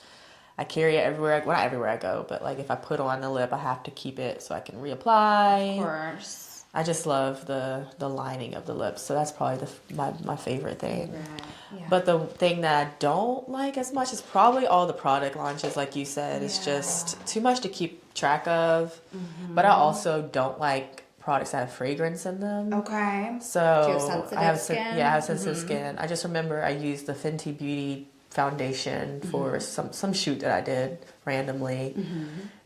I carry it everywhere. Well, not everywhere I go, but like if I put on the lip, I have to keep it so I can reapply. Of course. I just love the lining of the lips, so that's probably my favorite thing. Right. Yeah. But the thing that I don't like as much is probably all the product launches, like you said. It's just too much to keep track of. But I also don't like products that have fragrance in them. Okay. So Do you have sensitive I have skin? Yeah, I have sensitive skin. I just remember I used the Fenty Beauty foundation for some shoot that I did randomly,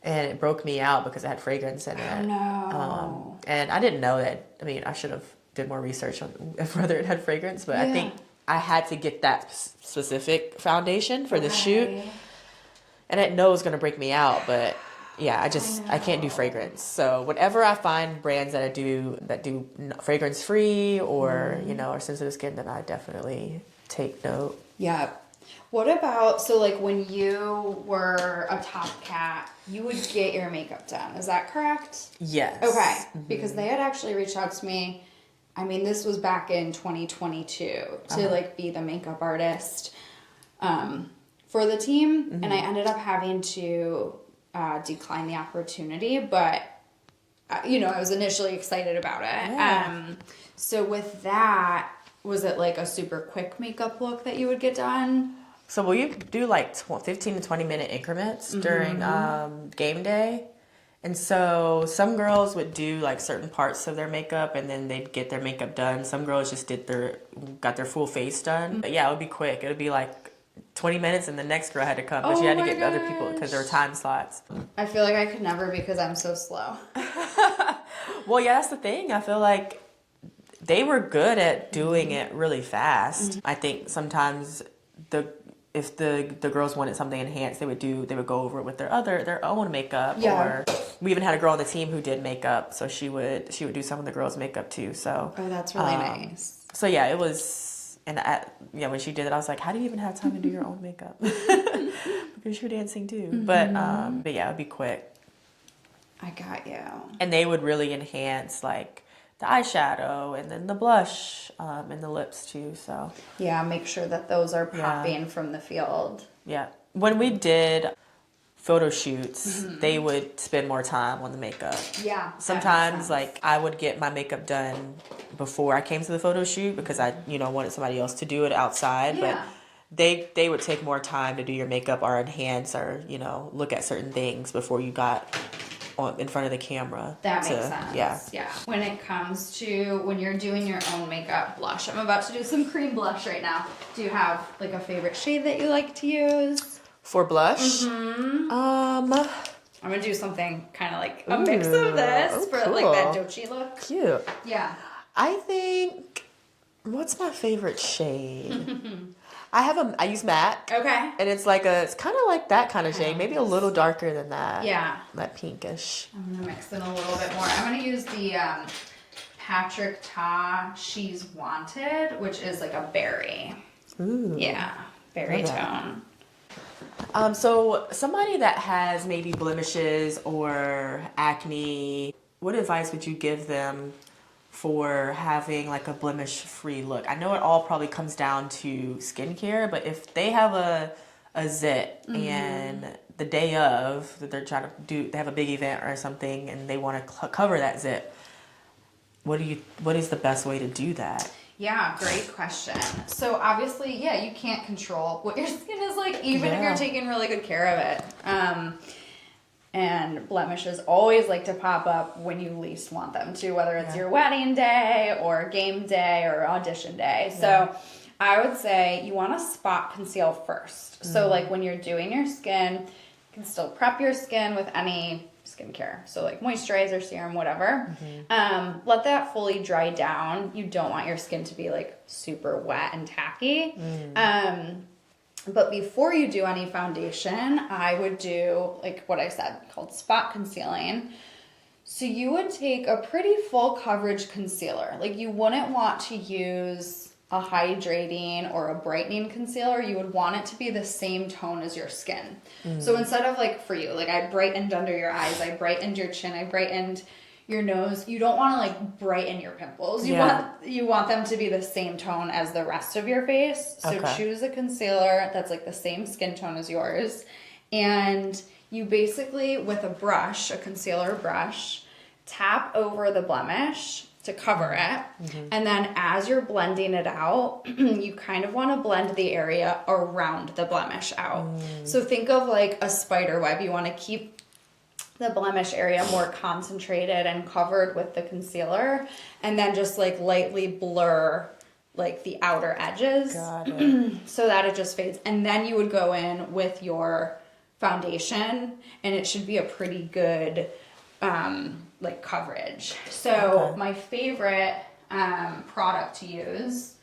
and it broke me out because it had fragrance in it. Oh, no. And I didn't know that. I mean, I should have did more research on whether it had fragrance, but I think I had to get that specific foundation for the shoot, and I didn't know it was going to break me out, but yeah, I can't do fragrance. So whenever I find brands that do fragrance free or or sensitive skin, then I definitely take note. Yeah. What about, so like when you were a top cat, you would get your makeup done. Is that correct? Yes. Okay. Because they had actually reached out to me. I mean, this was back in 2022 to like be the makeup artist for the team. And I ended up having to decline the opportunity, but I was initially excited about it. Yeah. So with that, was it like a super quick makeup look that you would get done? So will you do like 15 to 20 minute increments during game day? And so some girls would do like certain parts of their makeup and then they'd get their makeup done. Some girls just got their full face done. But yeah, it would be quick. It would be like 20 minutes and the next girl had to come. But you had to get the other people because there were time slots. I feel like I could never because I'm so slow. Well, yeah, that's the thing. I feel like they were good at doing it really fast. I think sometimes if the girls wanted something enhanced, they would go over it with their own makeup. Yeah. Or we even had a girl on the team who did makeup, so she would do some of the girls' makeup too. So Oh, that's really nice. So yeah, it was, and when she did it, I was like, how do you even have time to do your own makeup? Because you're dancing too. But yeah, it'd be quick. I got you. And they would really enhance like the eyeshadow and then the blush and the lips too. So Yeah, make sure that those are popping from the field. yeah, when we did photo shoots, they would spend more time on the makeup. Yeah. that makes Sometimes sense. like I would get my makeup done before I came to the photo shoot because I wanted somebody else to do it outside. Yeah. But they would take more time to do your makeup or enhance or look at certain things before you got in front of the camera. That makes sense. Yeah. When it comes to when you're doing your own makeup, blush. I'm about to do some cream blush right now. Do you have like a favorite shade that you like to use? For blush, I'm gonna do something kind of like a mix of this for like that dochi look. cute. Yeah. I think, what's my favorite shade? I use matte. Okay. And it's kind of like that kind of shade, maybe a little darker than that. Yeah. That pinkish. I'm gonna mix in a little bit more. I'm gonna use the Patrick Ta She's Wanted, which is like a berry. Ooh. Yeah, berry Okay. tone. So somebody that has maybe blemishes or acne, what advice would you give them for having like a blemish free look? I know it all probably comes down to skincare, but if they have a a zit and the day of that they're trying to do, they have a big event or something and they want to cover that zit. What is the best way to do that? Yeah, great question. So obviously, yeah, you can't control what your skin is like, even if you're taking really good care of it. And blemishes always like to pop up when you least want them to, whether it's your wedding day or game day or audition day. So I would say you want to spot conceal first. So like when you're doing your skin, you can still prep your skin with any skincare. So like moisturizer, serum, whatever. Let that fully dry down. You don't want your skin to be like super wet and tacky. But before you do any foundation, I would do like what I said called spot concealing. So you would take a pretty full coverage concealer. Like you wouldn't want to use a hydrating or a brightening concealer. You would want it to be the same tone as your skin. So instead of like for you, like I brightened under your eyes, I brightened your chin, I brightened your nose. You don't want to like brighten your pimples. You want them to be the same tone as the rest of your face. So choose a concealer that's like the same skin tone as yours. And you basically, with a brush, a concealer brush, tap over the blemish to cover it. And then as you're blending it out, you kind of want to blend the area around the blemish out. So think of like a spider web. You want to keep the blemish area more concentrated and covered with the concealer, and then just like lightly blur like the outer edges so that it just fades. And then you would go in with your foundation and it should be a pretty good like coverage. So my favorite product to use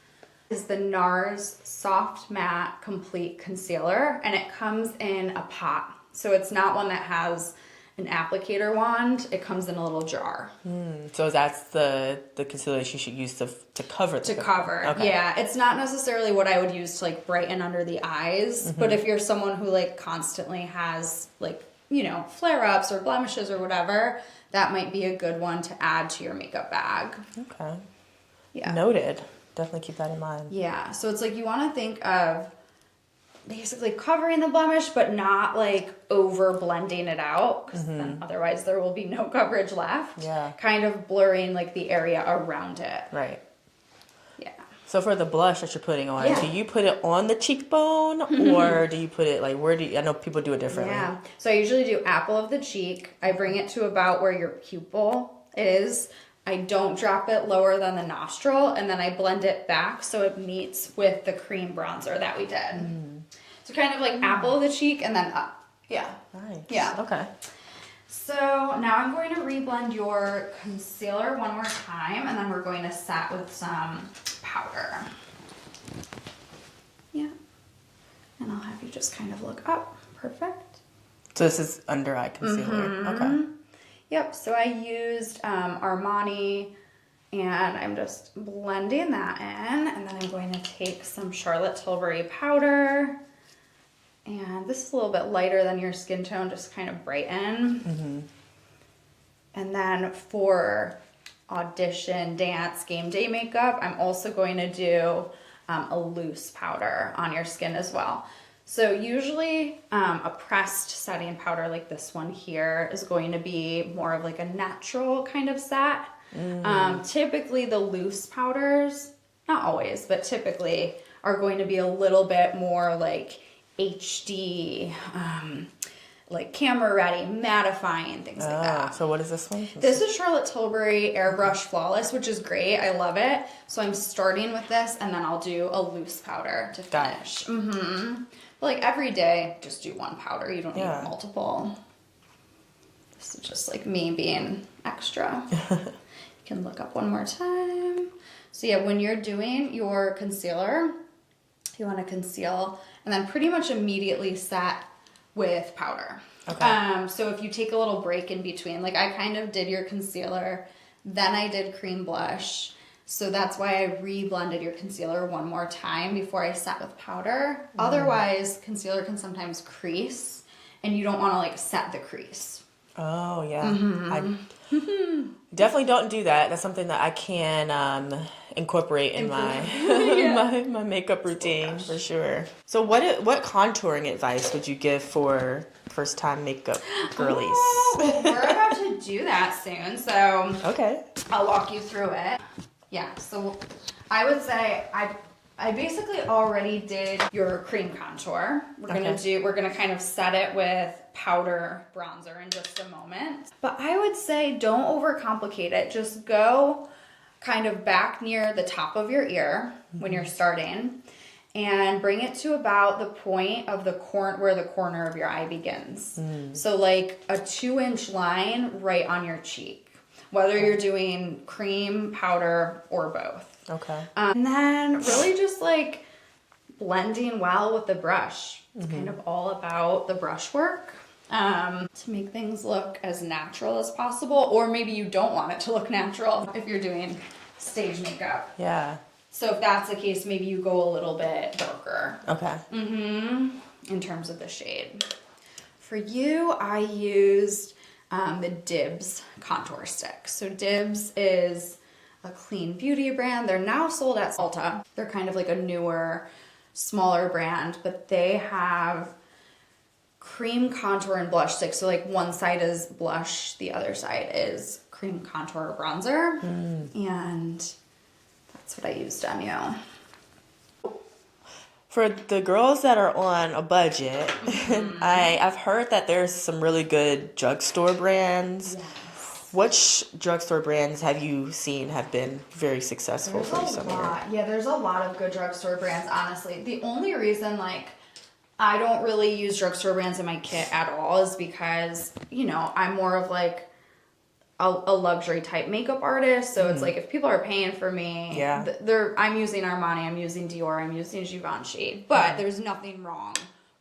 is the NARS Soft Matte Complete Concealer, and it comes in a pot. So it's not one that has an applicator wand. It comes in a little jar. So that's the concealer you should use to cover the cover. Yeah, it's not necessarily what I would use to like brighten under the eyes, but if you're someone who like constantly has like, you know, flare-ups or blemishes or whatever, that might be a good one to add to your makeup bag. Okay. Yeah. Noted. Definitely keep that in mind. Yeah, so it's like you want to think of basically covering the blemish, but not like over blending it out, because then otherwise there will be no coverage left. Yeah. Kind of blurring like the area around it. Right. Yeah. So for the blush that you're putting on, do you put it on the cheekbone or do you put it like, where do you, I know people do it differently. Yeah. So I usually do apple of the cheek. I bring it to about where your pupil is. I don't drop it lower than the nostril, and then I blend it back so it meets with the cream bronzer that we did. So kind of like apple of the cheek and then up. Yeah. Nice. Yeah. Okay. So now I'm going to reblend your concealer one more time, and then we're going to set with some powder. Yeah. And I'll have you just kind of look up. Perfect. So this is under eye concealer. Okay. Yep, so I used Armani, and I'm just blending that in, and then I'm going to take some Charlotte Tilbury powder, and this is a little bit lighter than your skin tone, just kind of brighten. And then for audition, dance, game day makeup, I'm also going to do a loose powder on your skin as well. So usually a pressed setting powder like this one here is going to be more of like a natural kind of set. Typically the loose powders, not always, but typically are going to be a little bit more like HD, like camera ready, mattifying, things like that. So what is this one? This is Charlotte Tilbury Airbrush Flawless, which is great. I love it. So I'm starting with this, and then I'll do a loose powder to finish. But like every day, just do one powder. You don't need multiple. This is just like me being extra. You can look up one more time. So yeah, when you're doing your concealer, you want to conceal and then pretty much immediately set with powder. So if you take a little break in between, like I kind of did your concealer, then I did cream blush. So that's why I re-blended your concealer one more time before I set with powder. Otherwise, concealer can sometimes crease, and you don't want to like set the crease. Oh, yeah. I definitely don't do that. That's something that I can incorporate in my, my makeup routine for sure. So what contouring advice would you give for first time makeup girlies? Well, we're about to do that soon, so Okay. I'll walk you through it. Yeah, so I would say I basically already did your cream contour. We're gonna kind of set it with powder bronzer in just a moment. But I would say don't overcomplicate it. Just go kind of back near the top of your ear when you're starting and bring it to about the point of where the corner of your eye begins. So like a 2-inch line right on your cheek, whether you're doing cream, powder, or both. Okay. And then really just like blending well with the brush. It's kind of all about the brush work to make things look as natural as possible. Or maybe you don't want it to look natural if you're doing stage makeup. Yeah. So if that's the case, maybe you go a little bit darker. Okay. In terms of the shade. For you, I used the Dibs contour stick. So Dibs is a clean beauty brand. They're now sold at Ulta. They're kind of like a newer, smaller brand, but they have cream contour and blush sticks. So like one side is blush, the other side is cream contour or bronzer. And that's what I used on you. For the girls that are on a budget, I've heard that there's some really good drugstore brands. Yes. Which drugstore brands have you seen have been very successful for you? Yeah, there's a lot of good drugstore brands, honestly. The only reason, like, I don't really use drugstore brands in my kit at all is because, you know, I'm more of like a luxury type makeup artist. So it's like if people are paying for me, I'm using Armani, I'm using Dior, I'm using Givenchy. But there's nothing wrong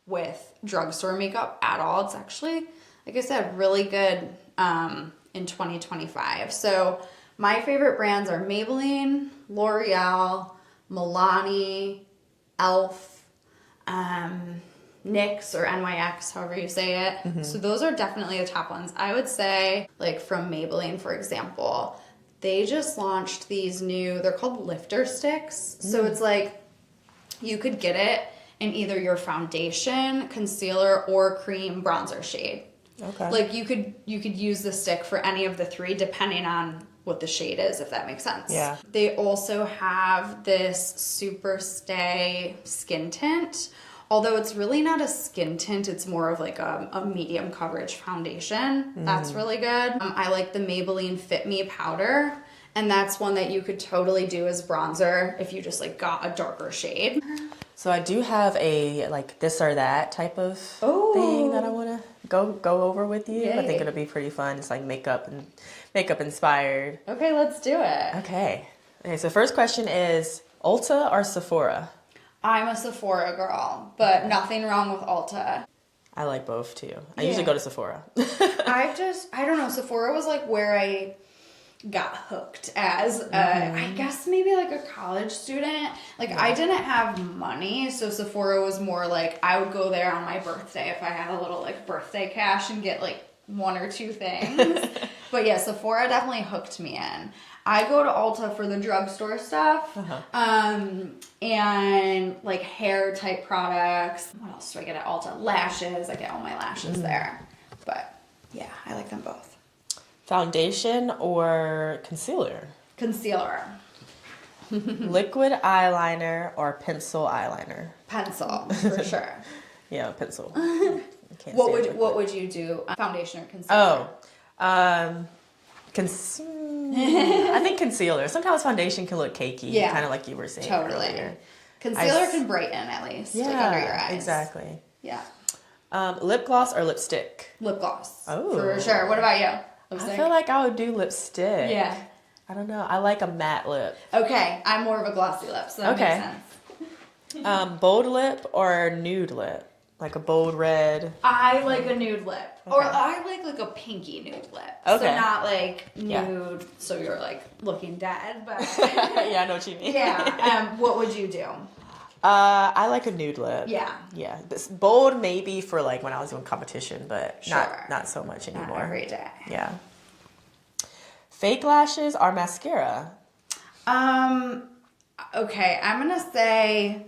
with drugstore makeup at all. It's actually, like I said, really good in 2025. So my favorite brands are Maybelline, L'Oreal, Milani, Elf, NYX or NYX, however you say it. So those are definitely the top ones. I would say, like from Maybelline, for example, they just launched these new, they're called lifter sticks. So it's like you could get it in either your foundation, concealer, or cream bronzer shade. Okay. Like you could use the stick for any of the three depending on what the shade is, if that makes sense. Yeah. They also have this Super Stay skin tint. Although it's really not a skin tint, it's more of like a medium coverage foundation. That's really good. I like the Maybelline Fit Me powder. And that's one that you could totally do as bronzer if you just like got a darker shade. So I do have a like this or that type of thing that I want to go over with you. Yay. I think it'll be pretty fun. It's like makeup inspired. Okay, let's do it. Okay, so first question is Ulta or Sephora? I'm a Sephora girl, but nothing wrong with Ulta. I like both too. I usually go to Sephora. I don't know, Sephora was like where I got hooked as I guess maybe like a college student. Like I didn't have money, so Sephora was more like I would go there on my birthday if I had a little like birthday cash and get like one or two things. But yeah, Sephora definitely hooked me in. I go to Ulta for the drugstore stuff, and like hair type products. What else do I get at Ulta? Lashes. I get all my lashes there. But yeah, I like them both. Foundation or concealer? Concealer. Liquid eyeliner or pencil eyeliner? Pencil, for sure. Yeah, pencil. What would you do? Foundation or concealer? I think concealer. Sometimes foundation can look cakey, kind of like you were saying earlier. Concealer can brighten at least, like under your eyes. Exactly. Yeah. Lip gloss or lipstick? Lip gloss. Oh. For sure. What about you? I feel like I would do lipstick. Yeah. I don't know. I like a matte lip. Okay. I'm more of a glossy lip, so that makes sense. Bold lip or nude lip? Like a bold red? I like a nude lip. Okay. Or I like a pinky nude lip. Okay. So not like nude, so you're like looking dead, but... Yeah, I know what you mean. Yeah. What would you do? I like a nude lip. Yeah. Yeah. This bold maybe for like when I was doing competition, but Sure. not so much anymore. Not every day. Yeah. Fake lashes or mascara? Okay, I'm gonna say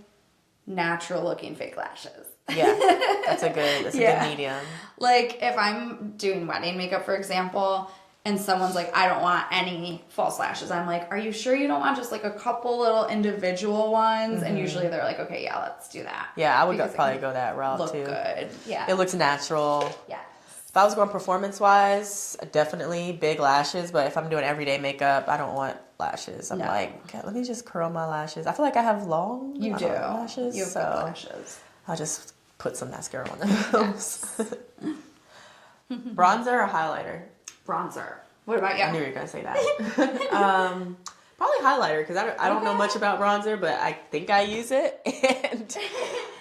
natural looking fake lashes. Yeah, that's a good medium. Like if I'm doing wedding makeup, for example, and someone's like, I don't want any false lashes. I'm like, are you sure you don't want just like a couple little individual ones? And usually they're like, okay, yeah, let's do that. Yeah, I would probably go that route look too. Good. Yeah. It looks natural. Yeah. If I was going performance-wise, definitely big lashes. But if I'm doing everyday makeup, I don't want lashes. I'm like, okay, let me just curl my lashes. I feel like I have long lashes. You have good lashes. I'll just put some mascara on them. Yes. Bronzer or highlighter? Bronzer. What about you? I knew you were going to say that. Probably highlighter because I don't know much about bronzer, but I think I use it.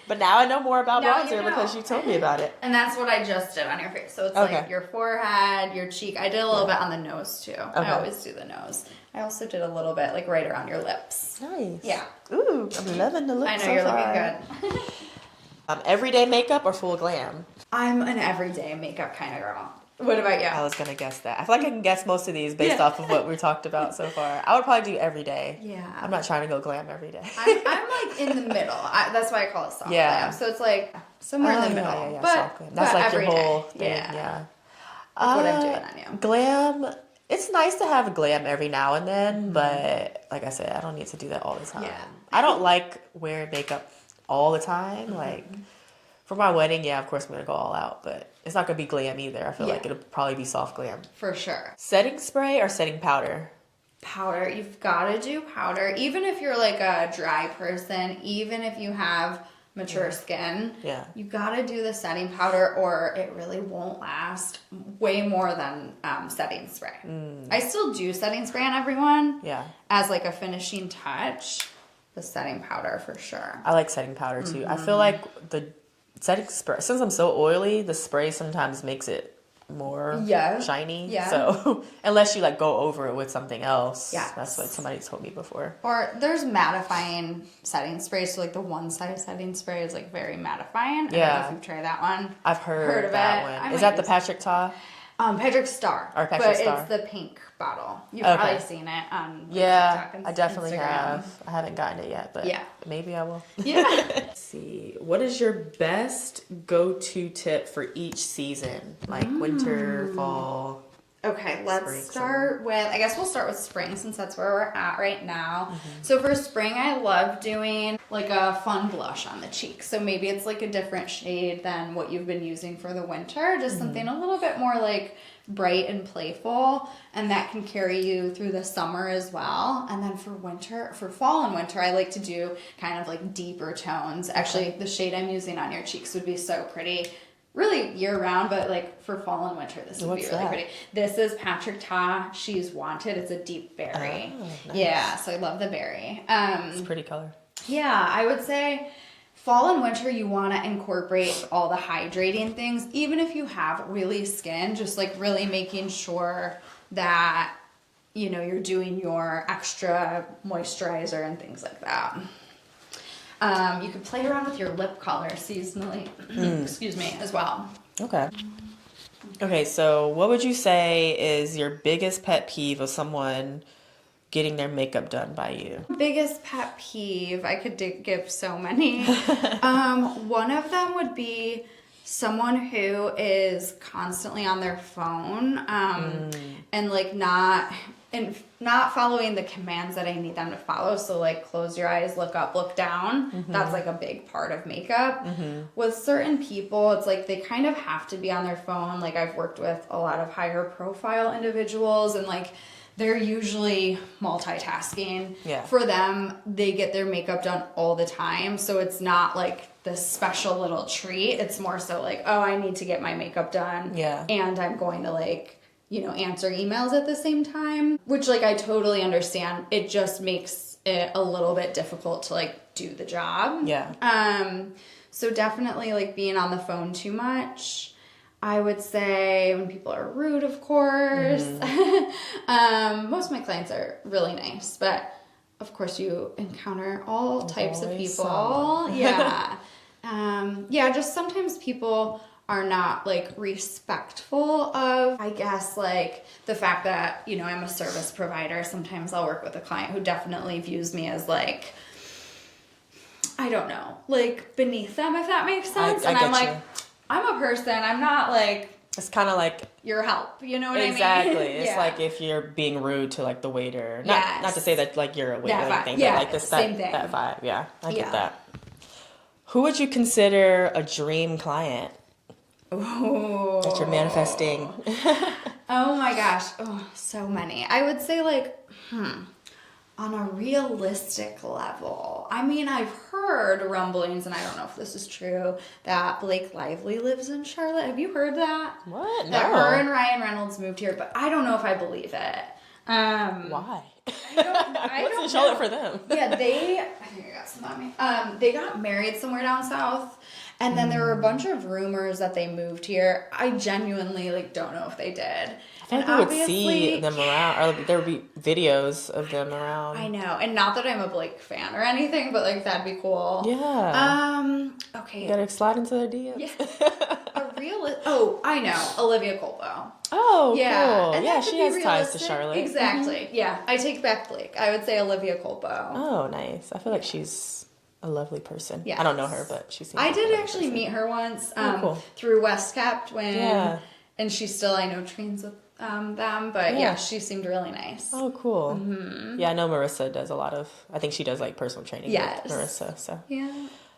But now I know more about bronzer because you told me about it. And that's what I just did on your face. So it's like your forehead, your cheek. I did a little bit on the nose too. I always do the nose. I also did a little bit like right around your lips. Nice. Yeah. Ooh, I'm loving the look I know so you're far. looking good. Everyday makeup or full glam? I'm an everyday makeup kind of girl. What about you? I was gonna guess that. I feel like I can guess most of these based off of what we talked about so far. I would probably do every day. Yeah. I'm not trying to go glam every day. I'm like in the middle. That's why I call it soft glam. So it's like somewhere in the middle. Yeah, but soft glam. That's like your whole thing. Yeah. That's what I'm doing on you. Glam. It's nice to have glam every now and then, but like I said, I don't need to do that all the time. Yeah. I don't like wearing makeup all the time. Like for my wedding, of course I'm gonna go all out, but it's not gonna be glam either. I feel like it'll probably be soft glam. For sure. Setting spray or setting powder? Powder. You've got to do powder. Even if you're like a dry person, even if you have mature skin, you got to do the setting powder or it really won't last way more than setting spray. I still do setting spray on everyone as like a finishing touch. The setting powder for sure. I like setting powder too. I feel like the setting spray, since I'm so oily, the spray sometimes makes it more shiny. Yeah. So unless you like go over it with something else. Yeah. That's what somebody told me before. Or there's mattifying setting sprays. So like the one side setting spray is like very mattifying. Yeah. I don't know if you've tried that one. I've heard of that one. Is that the Patrick Ta? Patrick Star. Or Patrick Star. It's the pink bottle. You've probably seen it on TikTok and I definitely Instagram. have. I haven't gotten it yet, but maybe I will. Yeah. Let's see. What is your best go-to tip for each season? Like winter, fall? Okay, let's start with, I guess we'll start with spring since that's where we're at right now. So for spring, I love doing like a fun blush on the cheeks. So maybe it's like a different shade than what you've been using for the winter, just something a little bit more like bright and playful, and that can carry you through the summer as well. And then for fall and winter, I like to do kind of like deeper tones. Actually, the shade I'm using on your cheeks would be so pretty. Really year-round, but like for fall and winter, this would be really pretty. This is Patrick Ta. She's Wanted. It's a deep berry. Oh, nice. Yeah, so I love the berry. It's a pretty color. Yeah, I would say fall and winter, you want to incorporate all the hydrating things. Even if you have oily skin, just like really making sure that, you know, you're doing your extra moisturizer and things like that. You could play around with your lip color seasonally, excuse me, as well. Okay, so what would you say is your biggest pet peeve of someone getting their makeup done by you? Biggest pet peeve, I could give so many. One of them would be someone who is constantly on their phone and like not following the commands that I need them to follow. So like close your eyes, look up, look down. That's like a big part of makeup. With certain people, it's like they kind of have to be on their phone. Like I've worked with a lot of higher profile individuals and like they're usually multitasking. Yeah. For them, they get their makeup done all the time. So it's not like this special little treat. It's more so like, oh, I need to get my makeup done. Yeah. And I'm going to like, you know, answer emails at the same time, which like I totally understand. It just makes it a little bit difficult to like do the job. Yeah. So definitely like being on the phone too much. I would say when people are rude, of course. Most of my clients are really nice, but of course, you encounter all types of always people. someone. Yeah. Yeah, just sometimes people are not like respectful of, I guess, like the fact that, you know, I'm a service provider. Sometimes I'll work with a client who definitely views me as like, I don't know, like beneath them, if that makes sense. I and I'm get like, you. I'm a person. I'm not like It's kind of like your help. You know what I mean? exactly. It's Yeah. like if you're being rude to like the waiter. Yes. Not to say that like you're a waiter That or vibe. anything, Yeah, but like this same that thing. that vibe. Yeah, I Yeah. get that. Who would you consider a dream client Oh. that you're manifesting? Oh my gosh. Oh, so many. I would say like, on a realistic level. I mean, I've heard rumblings, and I don't know if this is true, that Blake Lively lives in Charlotte. Have you heard that? What? That No. her and Ryan Reynolds moved here, but I don't know if I believe it. Why? I What's don't in Charlotte know. for them? Yeah, I think I got some on me. They got married somewhere down south, and then there were a bunch of rumors that they moved here. I genuinely like don't know if they did. I think we would see them around, or there would be videos of them around. I know, and not that I'm a Blake fan or anything, but like that'd be cool. Yeah. Okay. You gotta slide into their DMs. Yeah. Oh, I know, Olivia Colpo. Oh, Yeah, cool. and Yeah, that could she be has ties to realistic. Charlotte. Exactly. Yeah, I take back Blake. I would say Olivia Colpo. Oh, nice. I feel like she's a lovely person. Yes. I don't know her, but she seems I like a did lovely actually person. meet her once cool. through West Kept when, Yeah. and she still, I know, trains with them, but yeah, she seemed really nice. Oh, cool. Yeah, I know Marissa does a lot of, I think she does like personal training Yes. with Marissa, so. Yeah.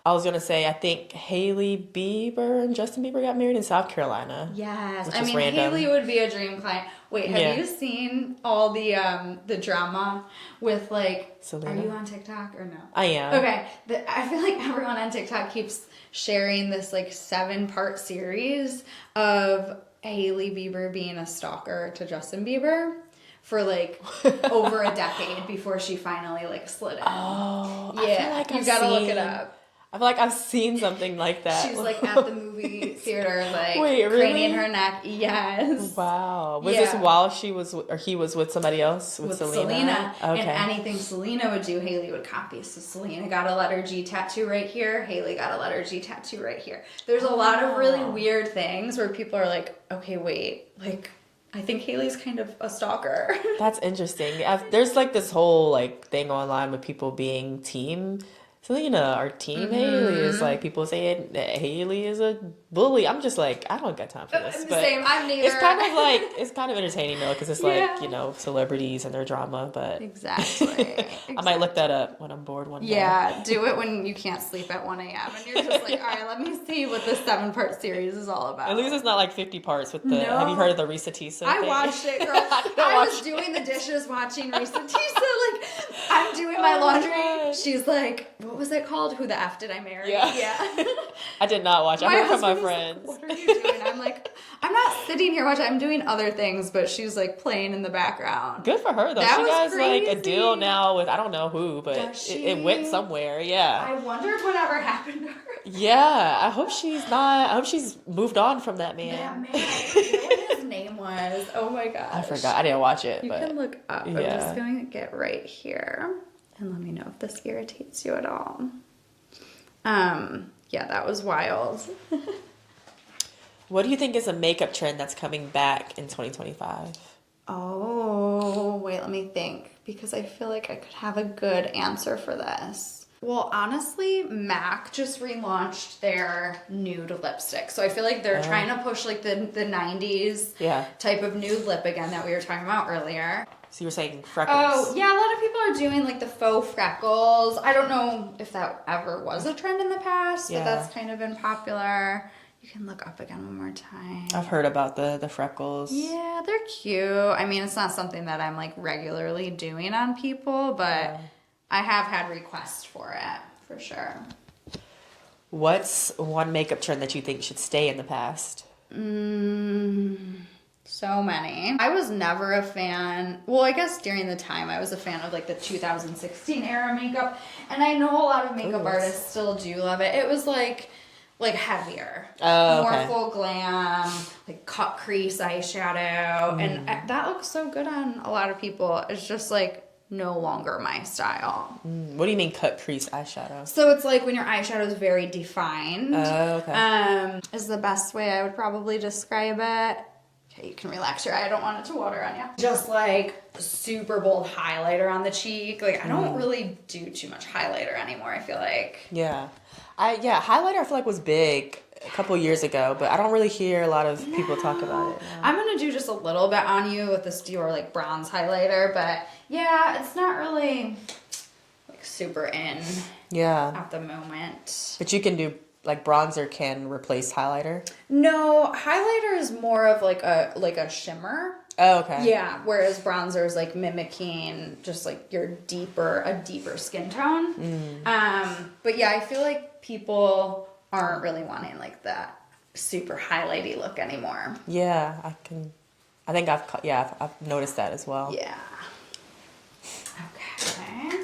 I was going to say, I think Hailey Bieber and Justin Bieber got married in South Carolina. Yes. Which I is mean, random. Hailey would be a dream client. Wait, have you seen all the drama with like, Selena? Are you on TikTok or no? I am. Okay. I feel like everyone on TikTok keeps sharing this like 7-part series of Hailey Bieber being a stalker to Justin Bieber for like over a decade before she finally like slid in. Oh, yeah. I feel like You've got to look it up. I feel like I've seen something like that. She's like at the movie theater, like Wait, really? craning her neck. Yes. Wow. Was Yeah. this while he was with somebody else? With Selena? And Okay. anything Selena would do, Hailey would copy. So Selena got a letter G tattoo right here. Hailey got a letter G tattoo right here. There's a lot of really weird things where people are like, okay, wait, like, I think Hailey's kind of a stalker. That's interesting. There's like this whole like thing online with people being team Selena or team Hailey. Is like people saying that Hailey is a bully. I'm just like, I don't got time for this. But Same, I'm neither. it's kind of entertaining though, because it's like, Yeah. you know, celebrities and their drama. But Exactly. I might look that up when I'm bored one day. Yeah, do it when you can't sleep at 1 a.m. and you're just like, all right, let me see what this 7-part series is all about. At least it's not like 50 parts with the. No. Have you heard of the Risa Tisa I thing? watched it, girl. I was doing the dishes watching Risa Tisa. Like, I'm doing my laundry. gosh. She's like, what was it called? Who the F did I marry? Yeah. I did not watch. I heard from my husband was friends. like, what are you doing? I'm like, I'm not sitting here watching. I'm doing other things, but she's like playing in the background. Good for her though. That She was has like a crazy. deal now with I don't know who, but Does it went she? somewhere. Yeah. I wondered whatever happened to her. Yeah. I hope she's moved on from that man. That man. You know what his name was? Oh my gosh. I forgot. I didn't watch it, You but can look up. I'm yeah. just going to get right here. And let me know if this irritates you at all. Yeah, that was wild. what do you think is a makeup trend that's coming back in 2025? Oh, wait, let me think. Because I feel like I could have a good answer for this. Well, honestly, MAC just relaunched their nude lipstick. So I feel like they're trying to push like the 90s type of nude lip again that we were talking about earlier. So you were saying freckles. Oh, yeah, a lot of people are doing like the faux freckles. I don't know if that ever was a trend in the past, but that's kind of been popular. You can look up again one more time. I've heard about the freckles. Yeah, they're cute. I mean, it's not something that I'm like regularly doing on people, but I have had requests for it, for sure. What's one makeup trend that you think should stay in the past? So many. I was never a fan. Well, I guess during the time I was a fan of like the 2016 era makeup, and I know a lot of makeup artists still do love it. It was like heavier, more full glam, like cut crease eyeshadow, and that looks so good on a lot of people. It's just like no longer my style. What do you mean cut crease eyeshadow? So it's like when your eyeshadow is very defined. Oh, okay. Is the best way I would probably describe it. Okay, you can relax your eye. I don't want it to water on you. Just like super bold highlighter on the cheek. Like I don't really do too much highlighter anymore, I feel like. Yeah. Highlighter I feel like was big a couple years ago, but I don't really hear a lot of people talk about it now. I'm gonna do just a little bit on you with this Dior like bronze highlighter, but yeah, it's not really like super in at the moment. But you can do like bronzer can replace highlighter? No, highlighter is more of like a shimmer. Oh, okay. Yeah, whereas bronzer is like mimicking just like a deeper skin tone. But yeah, I feel like people aren't really wanting like that super highlighty look anymore. Yeah, I think I've noticed that as well. Yeah. Okay.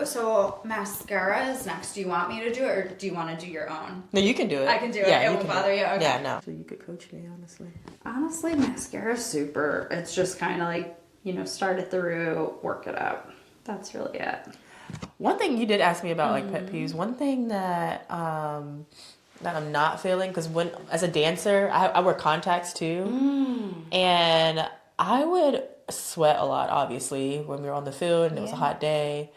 So mascara is next. Do you want me to do it or do you want to do your own? No, you can do it. I can do it. Yeah, It won't bother you? Okay. Yeah, no. So you could coach me, honestly. Honestly, mascara is super. It's just kind of like, start at the root, work it up. That's really it. One thing you did ask me about, like pet peeves. One thing that that I'm not feeling, because as a dancer, I wear contacts too, and I would sweat a lot. Obviously, when we were on the field and it was a hot day,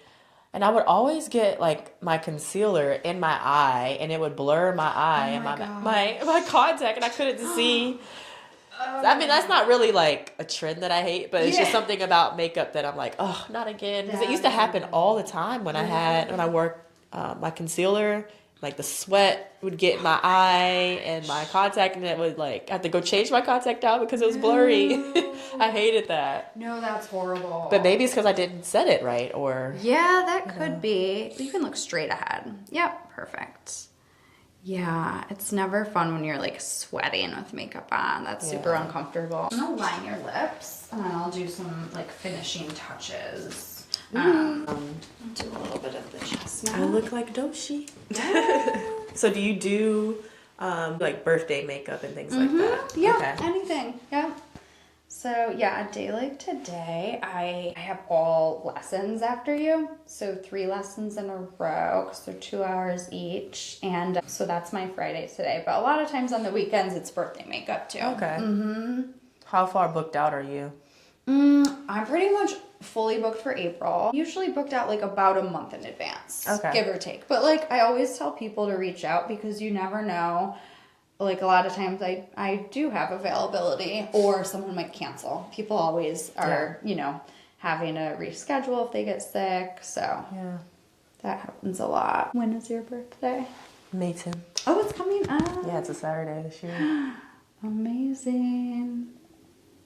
and I would always get like my concealer in my eye, and it would blur my eye and my contact, and I couldn't see. I mean, that's not really like a trend that I hate, but it's just something about makeup that I'm like, oh, not again. Because it used to happen all the time when I wore my concealer. Like the sweat would get in my eye and my contact, and it would like I had to go change my contact out because it was blurry. I hated that. No, that's horrible. But maybe it's because I didn't set it right, or yeah, that could be. You can look straight ahead. Yep, perfect. Yeah, it's never fun when you're like sweating with makeup on. That's super uncomfortable. I'm gonna line your lips and then I'll do some like finishing touches. I'll do a little bit of the chestnut. I look like Doshi. So do you do like birthday makeup and things like that? Yeah, okay. Anything. Yeah. So yeah, a day like today, I have all lessons after you. So 3 lessons in a row because they're 2 hours each. And so that's my Friday today. But a lot of times on the weekends, it's birthday makeup too. Okay. How far booked out are you? I'm pretty much fully booked for April. Usually booked out like about a month in advance, give or take. But like I always tell people to reach out because you never know. Like a lot of times I do have availability or someone might cancel. People always are, having to reschedule if they get sick. So that happens a lot. When is your birthday? May 10th. Oh, it's coming up. Yeah, it's a Saturday this year. Amazing.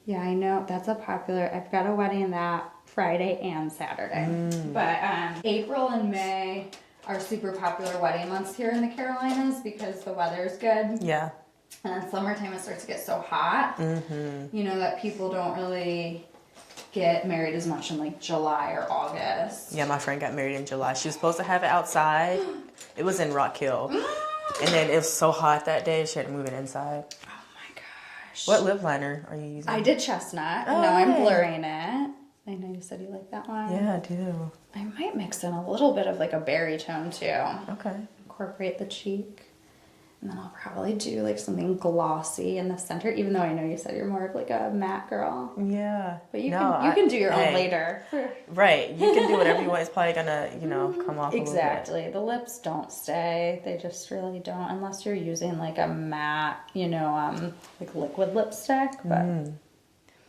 Yeah, I know. That's a popular. I've got a wedding that Friday and Saturday. But April and May are super popular wedding months here in the Carolinas because the weather's good. Yeah. And then summertime it starts to get so hot, that people don't really get married as much in like July or August. Yeah, my friend got married in July. She was supposed to have it outside. It was in Rock Hill. And then it was so hot that day, she had to move it inside. Oh my gosh. What lip liner are you using? I did chestnut. Oh, now I'm blurring it. I know you said you like that one. Yeah, I do. I might mix in a little bit of like a berry tone too. Okay. Incorporate the cheek. And then I'll probably do like something glossy in the center, even though I know you said you're more of like a matte girl. Yeah. But you can do your own later. Right. You can do whatever you want. It's probably gonna, come off exactly. a little bit. The lips don't stay. They just really don't unless you're using like a matte, like liquid lipstick. But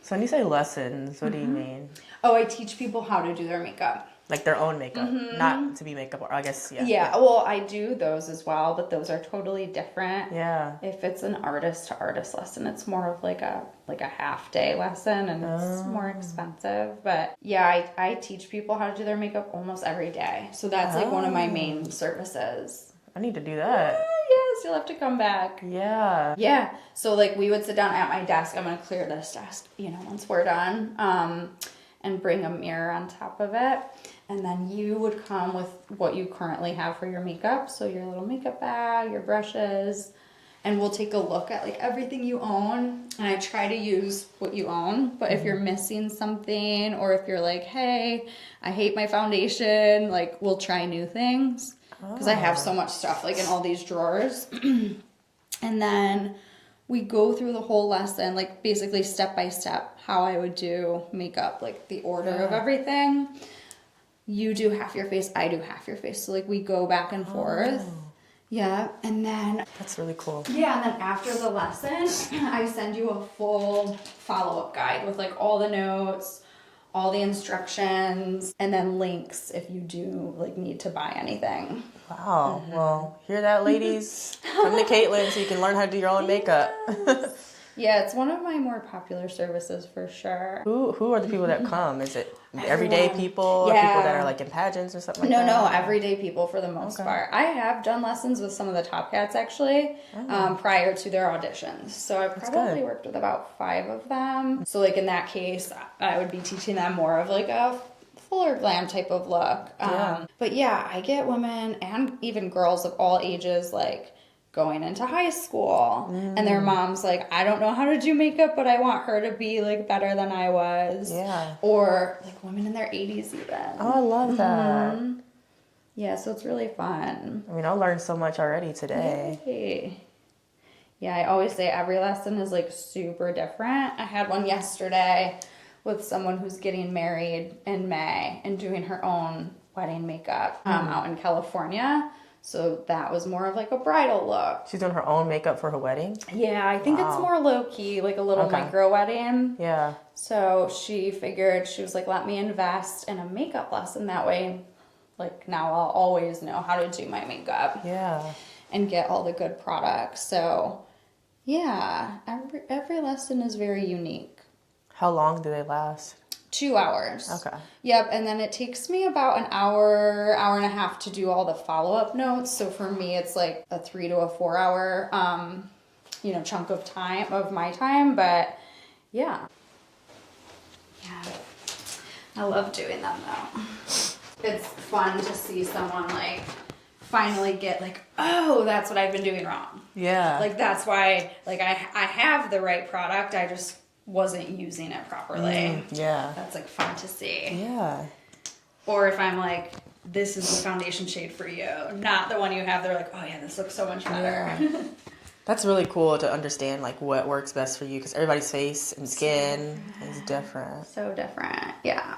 So when you say lessons, what do you mean? Oh, I teach people how to do their makeup. Like their own makeup, not to be makeup, or I guess, Yeah, well, I do those as well, but those are totally different. Yeah. If it's an artist to artist lesson, it's more of like a half day lesson, and it's more expensive. But yeah, I teach people how to do their makeup almost every day. So that's like one of my main services. I need to do that. Yes, you'll have to come back. Yeah. Yeah. So like we would sit down at my desk. I'm gonna clear this desk, once we're done, and bring a mirror on top of it. And then you would come with what you currently have for your makeup. So your little makeup bag, your brushes, and we'll take a look at like everything you own, and I try to use what you own. But if you're missing something, or if you're like, hey, I hate my foundation, like we'll try new things, because I have so much stuff like in all these drawers. And then we go through the whole lesson, like basically step by step how I would do makeup, like the order of everything. You do half your face, I do half your face, so like we go back and forth. Yeah, and then... That's really cool. Yeah, and then after the lesson, I send you a full follow-up guide with like all the notes, all the instructions, and then links if you do like need to buy anything. Wow. Well, hear that, ladies? Come to Caitlyn so you can learn how to do your own makeup. Yeah, it's one of my more popular services for sure. Who are the people that come? Is it everyday people or people that are like in pageants or something like that? No, everyday people for the most part. I have done lessons with some of the top cats actually prior to their auditions. So I've probably worked with about 5 of them. So like in that case, I would be teaching them more of like a fuller glam type of look. But yeah, I get women and even girls of all ages like going into high school and their mom's like, I don't know how to do makeup, but I want her to be like better than I was. Yeah. Or like women in their 80s even. Oh, I love that. Yeah, so it's really fun. I mean, I learned so much already today. Yay. Yeah, I always say every lesson is like super different. I had one yesterday with someone who's getting married in May and doing her own wedding makeup out in California. So that was more of like a bridal look. She's doing her own makeup for her wedding? Yeah, I think it's more low-key, like a little micro wedding. Yeah. So she figured, she was like, let me invest in a makeup lesson. That way, like now I'll always know how to do my makeup. Yeah. And get all the good products. So yeah, every lesson is very unique. How long do they last? 2 hours. Okay. Yep, and then it takes me about an hour and a half to do all the follow-up notes. So for me, it's like a 3 to a 4 hour, chunk of time, of my time. But yeah. Yeah. I love doing them though. It's fun to see someone like finally get like, oh, that's what I've been doing wrong. Yeah. Like that's why, like I have the right product. I just wasn't using it properly. Yeah. That's like fun to see. Yeah. Or if I'm like, this is the foundation shade for you, not the one you have, they're like, oh yeah, this looks so much better. Yeah. That's really cool to understand like what works best for you, because everybody's face and skin is different. So different. Yeah.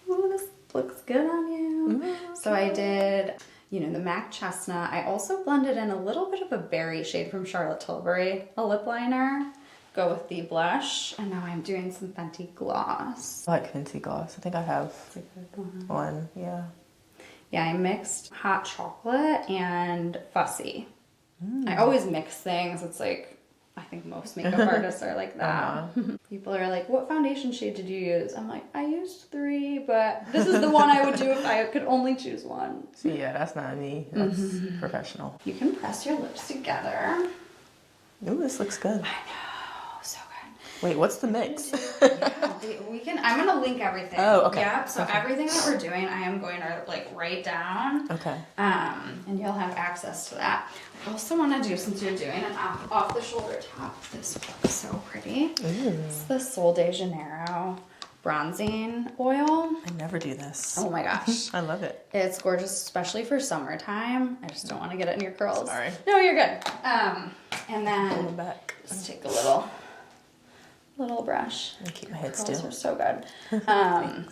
Ooh, this looks good on you. So I did, the MAC Chestnut. I also blended in a little bit of a berry shade from Charlotte Tilbury, a lip liner. Go with the blush, and now I'm doing some Fenty gloss. I like Fenty gloss. I think I have one. Yeah. Yeah, I mixed hot chocolate and fussy. I always mix things. It's like, I think most makeup artists are like that. People are like, what foundation shade did you use? I'm like, I used 3, but this is the one I would do if I could only choose one. See, yeah, that's not me. That's professional. You can press your lips together. Ooh, this looks good. I know, so good. Wait, what's the mix? I'm gonna link everything. Oh, okay. Yep. So everything that we're doing, I am going to like write down. Okay. And you'll have access to that. I also want to do, since you're doing an off the shoulder top, this looks so pretty. It's the Sol de Janeiro bronzing oil. I never do this. Oh my gosh. I love it. It's gorgeous, especially for summertime. I just don't want to get it in your curls. Sorry. No, you're good. And then Pull them back. just take a little brush. And keep my head Curls still. are so good. And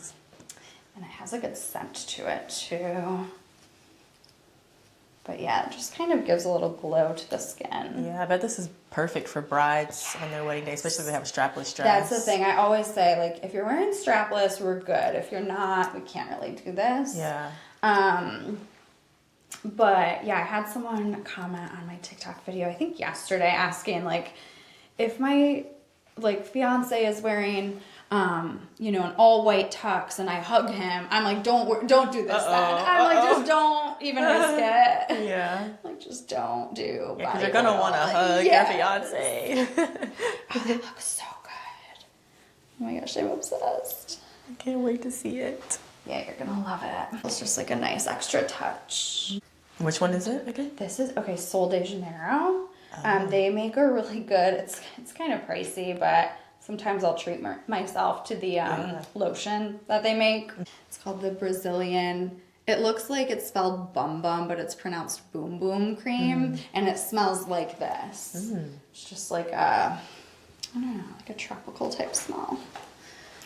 it has a good scent to it too. But yeah, it just kind of gives a little glow to the skin. Yeah, I bet this is perfect for brides on their wedding day, especially if they have a strapless dress. That's the thing. I always say, like, if you're wearing strapless, we're good. If you're not, we can't really do this. Yeah. But yeah, I had someone comment on my TikTok video, I think yesterday, asking like, if my like fiance is wearing an all white tux and I hug him, I'm like, don't do this then. I'm like, just don't even risk it. Yeah. Like, just don't do. Yeah, because you're gonna want to hug your fiance. Oh, that looks so good. Oh my gosh, I'm obsessed. I can't wait to see it. Yeah, you're gonna love it. It's just like a nice extra touch. Which one is it again? This is, okay, Sol de Janeiro. They make a really good, it's kind of pricey, but sometimes I'll treat myself to the lotion that they make. It's called the Brazilian. It looks like it's spelled bum bum, but it's pronounced boom boom cream, and it smells like this. It's just like I don't know, like a tropical type smell.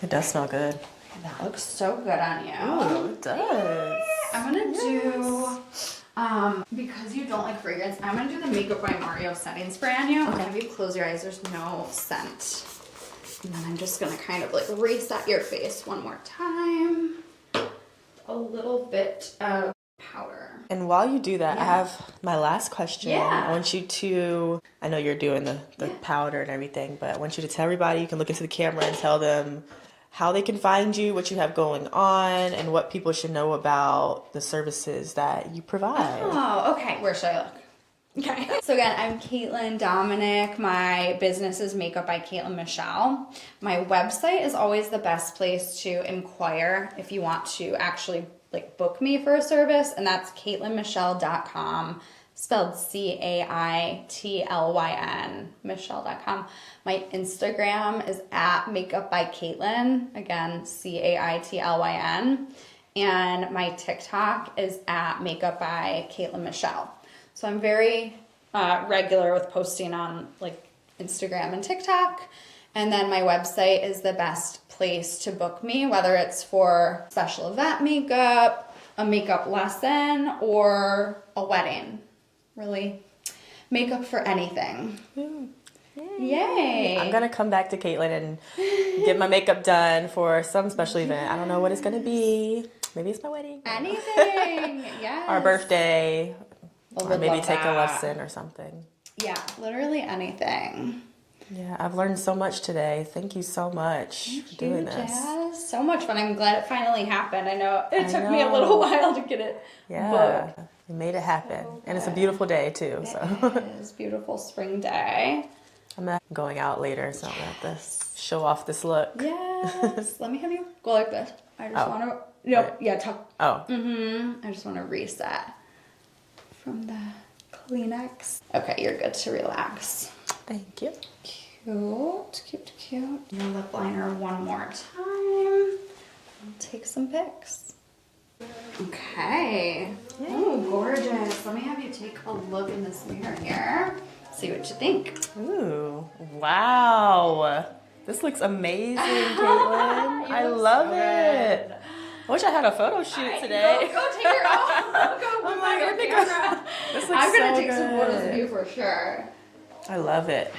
It does smell good. That looks so good on you. Oh, it does. I'm gonna do, because you don't like fragrance, I'm gonna do the Makeup by Mario setting spray on you. Okay. Have you close your eyes, there's no scent. And then I'm just gonna kind of like reset your face one more time. A little bit of powder. And while you do that, I have my last question. Yeah. I want you to, I know you're doing the powder and everything, but I want you to tell everybody, you can look into the camera and tell them how they can find you, what you have going on, and what people should know about the services that you provide. Oh, okay. Where should I look? Okay. So again, I'm Caitlyn Dominic. My business is Makeup by Caitlyn Michelle. My website is always the best place to inquire if you want to actually like book me for a service, and that's CaitlynMichelle.com, spelled Caitlyn, Michelle.com. My Instagram is at Makeup by Caitlyn, again, Caitlyn. And my TikTok is at Makeup by Caitlyn Michelle. So I'm very regular with posting on like Instagram and TikTok. And then my website is the best place to book me, whether it's for special event makeup, a makeup lesson, or a wedding. Really, makeup for anything. Yay! I'm gonna come back to Caitlyn and get my makeup done for some special event. I don't know what it's gonna be. Maybe it's my wedding. Anything, yes. Our birthday. Or maybe take a that. lesson or something. Yeah, literally anything. Yeah, I've learned so much today. Thank you so much for doing this. Jazz. So much fun. I'm glad it finally happened. I know it took me a little while to get it booked. You made it happen. And it's a beautiful day too. It So is a beautiful spring day. I'm going out later, so I'm gonna have to show off this look. Yes. Let me have you go like this. I just want to. Tuck. Oh. I just want to reset from the Kleenex. Okay, you're good to relax. Thank you. Cute. Your lip liner one more time. I'll take some pics. Okay. Oh, gorgeous. Let me have you take a look in this mirror here. See what you think. Ooh, wow. This looks amazing, Caitlyn. I love it. I wish I had a photo shoot today. Go take your own. Go my your camera. This looks I'm gonna so take some photos of you for sure. I love it.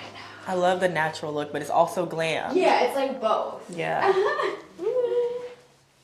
I love the natural look, but it's also glam. Yeah, it's like both. Yeah.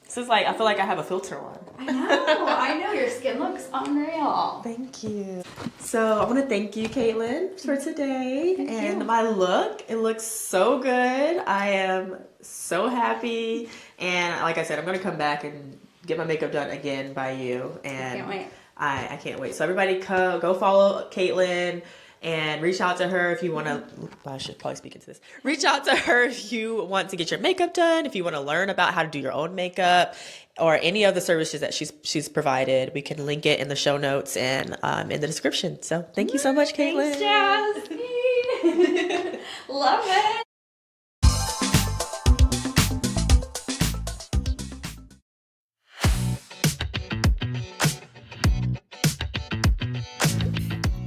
This is like, I feel like I have a filter on. I know. Your skin looks unreal. Thank you. So I want to thank you, Caitlyn, for today. Thank you. My look, it looks so good. I am so happy. And like I said, I'm going to come back and get my makeup done again by you. And Can't wait. I can't wait. So everybody go follow Caitlyn. And reach out to her if you want to, I should probably speak into this. Reach out to her if you want to get your makeup done, if you want to learn about how to do your own makeup, or any of the services that she's provided. We can link it in the show notes and in the description. So thank you so much, Caitlyn. Thanks, Jazz. Love it.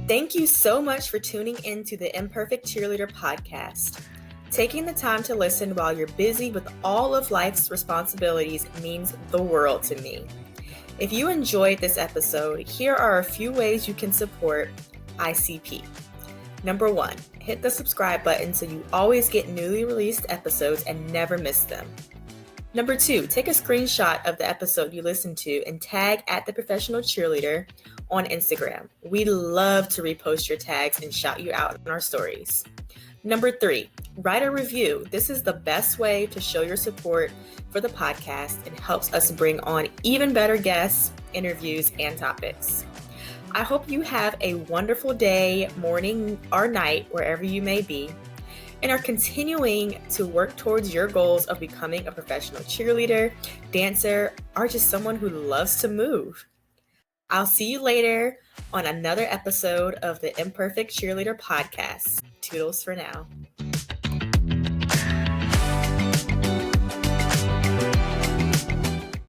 Thank you so much for tuning in to the Imperfect Cheerleader podcast. Taking the time to listen while you're busy with all of life's responsibilities means the world to me. If you enjoyed this episode, here are a few ways you can support ICP. Number 1, hit the subscribe button so you always get newly released episodes and never miss them. Number 2, take a screenshot of the episode you listened to and tag at the professional cheerleader on Instagram. We love to repost your tags and shout you out in our stories. Number 3, write a review. This is the best way to show your support for the podcast and helps us bring on even better guests, interviews, and topics. I hope you have a wonderful day, morning, or night, wherever you may be, and are continuing to work towards your goals of becoming a professional cheerleader, dancer, or just someone who loves to move. I'll see you later on another episode of the Imperfect Cheerleader podcast. Toodles for now.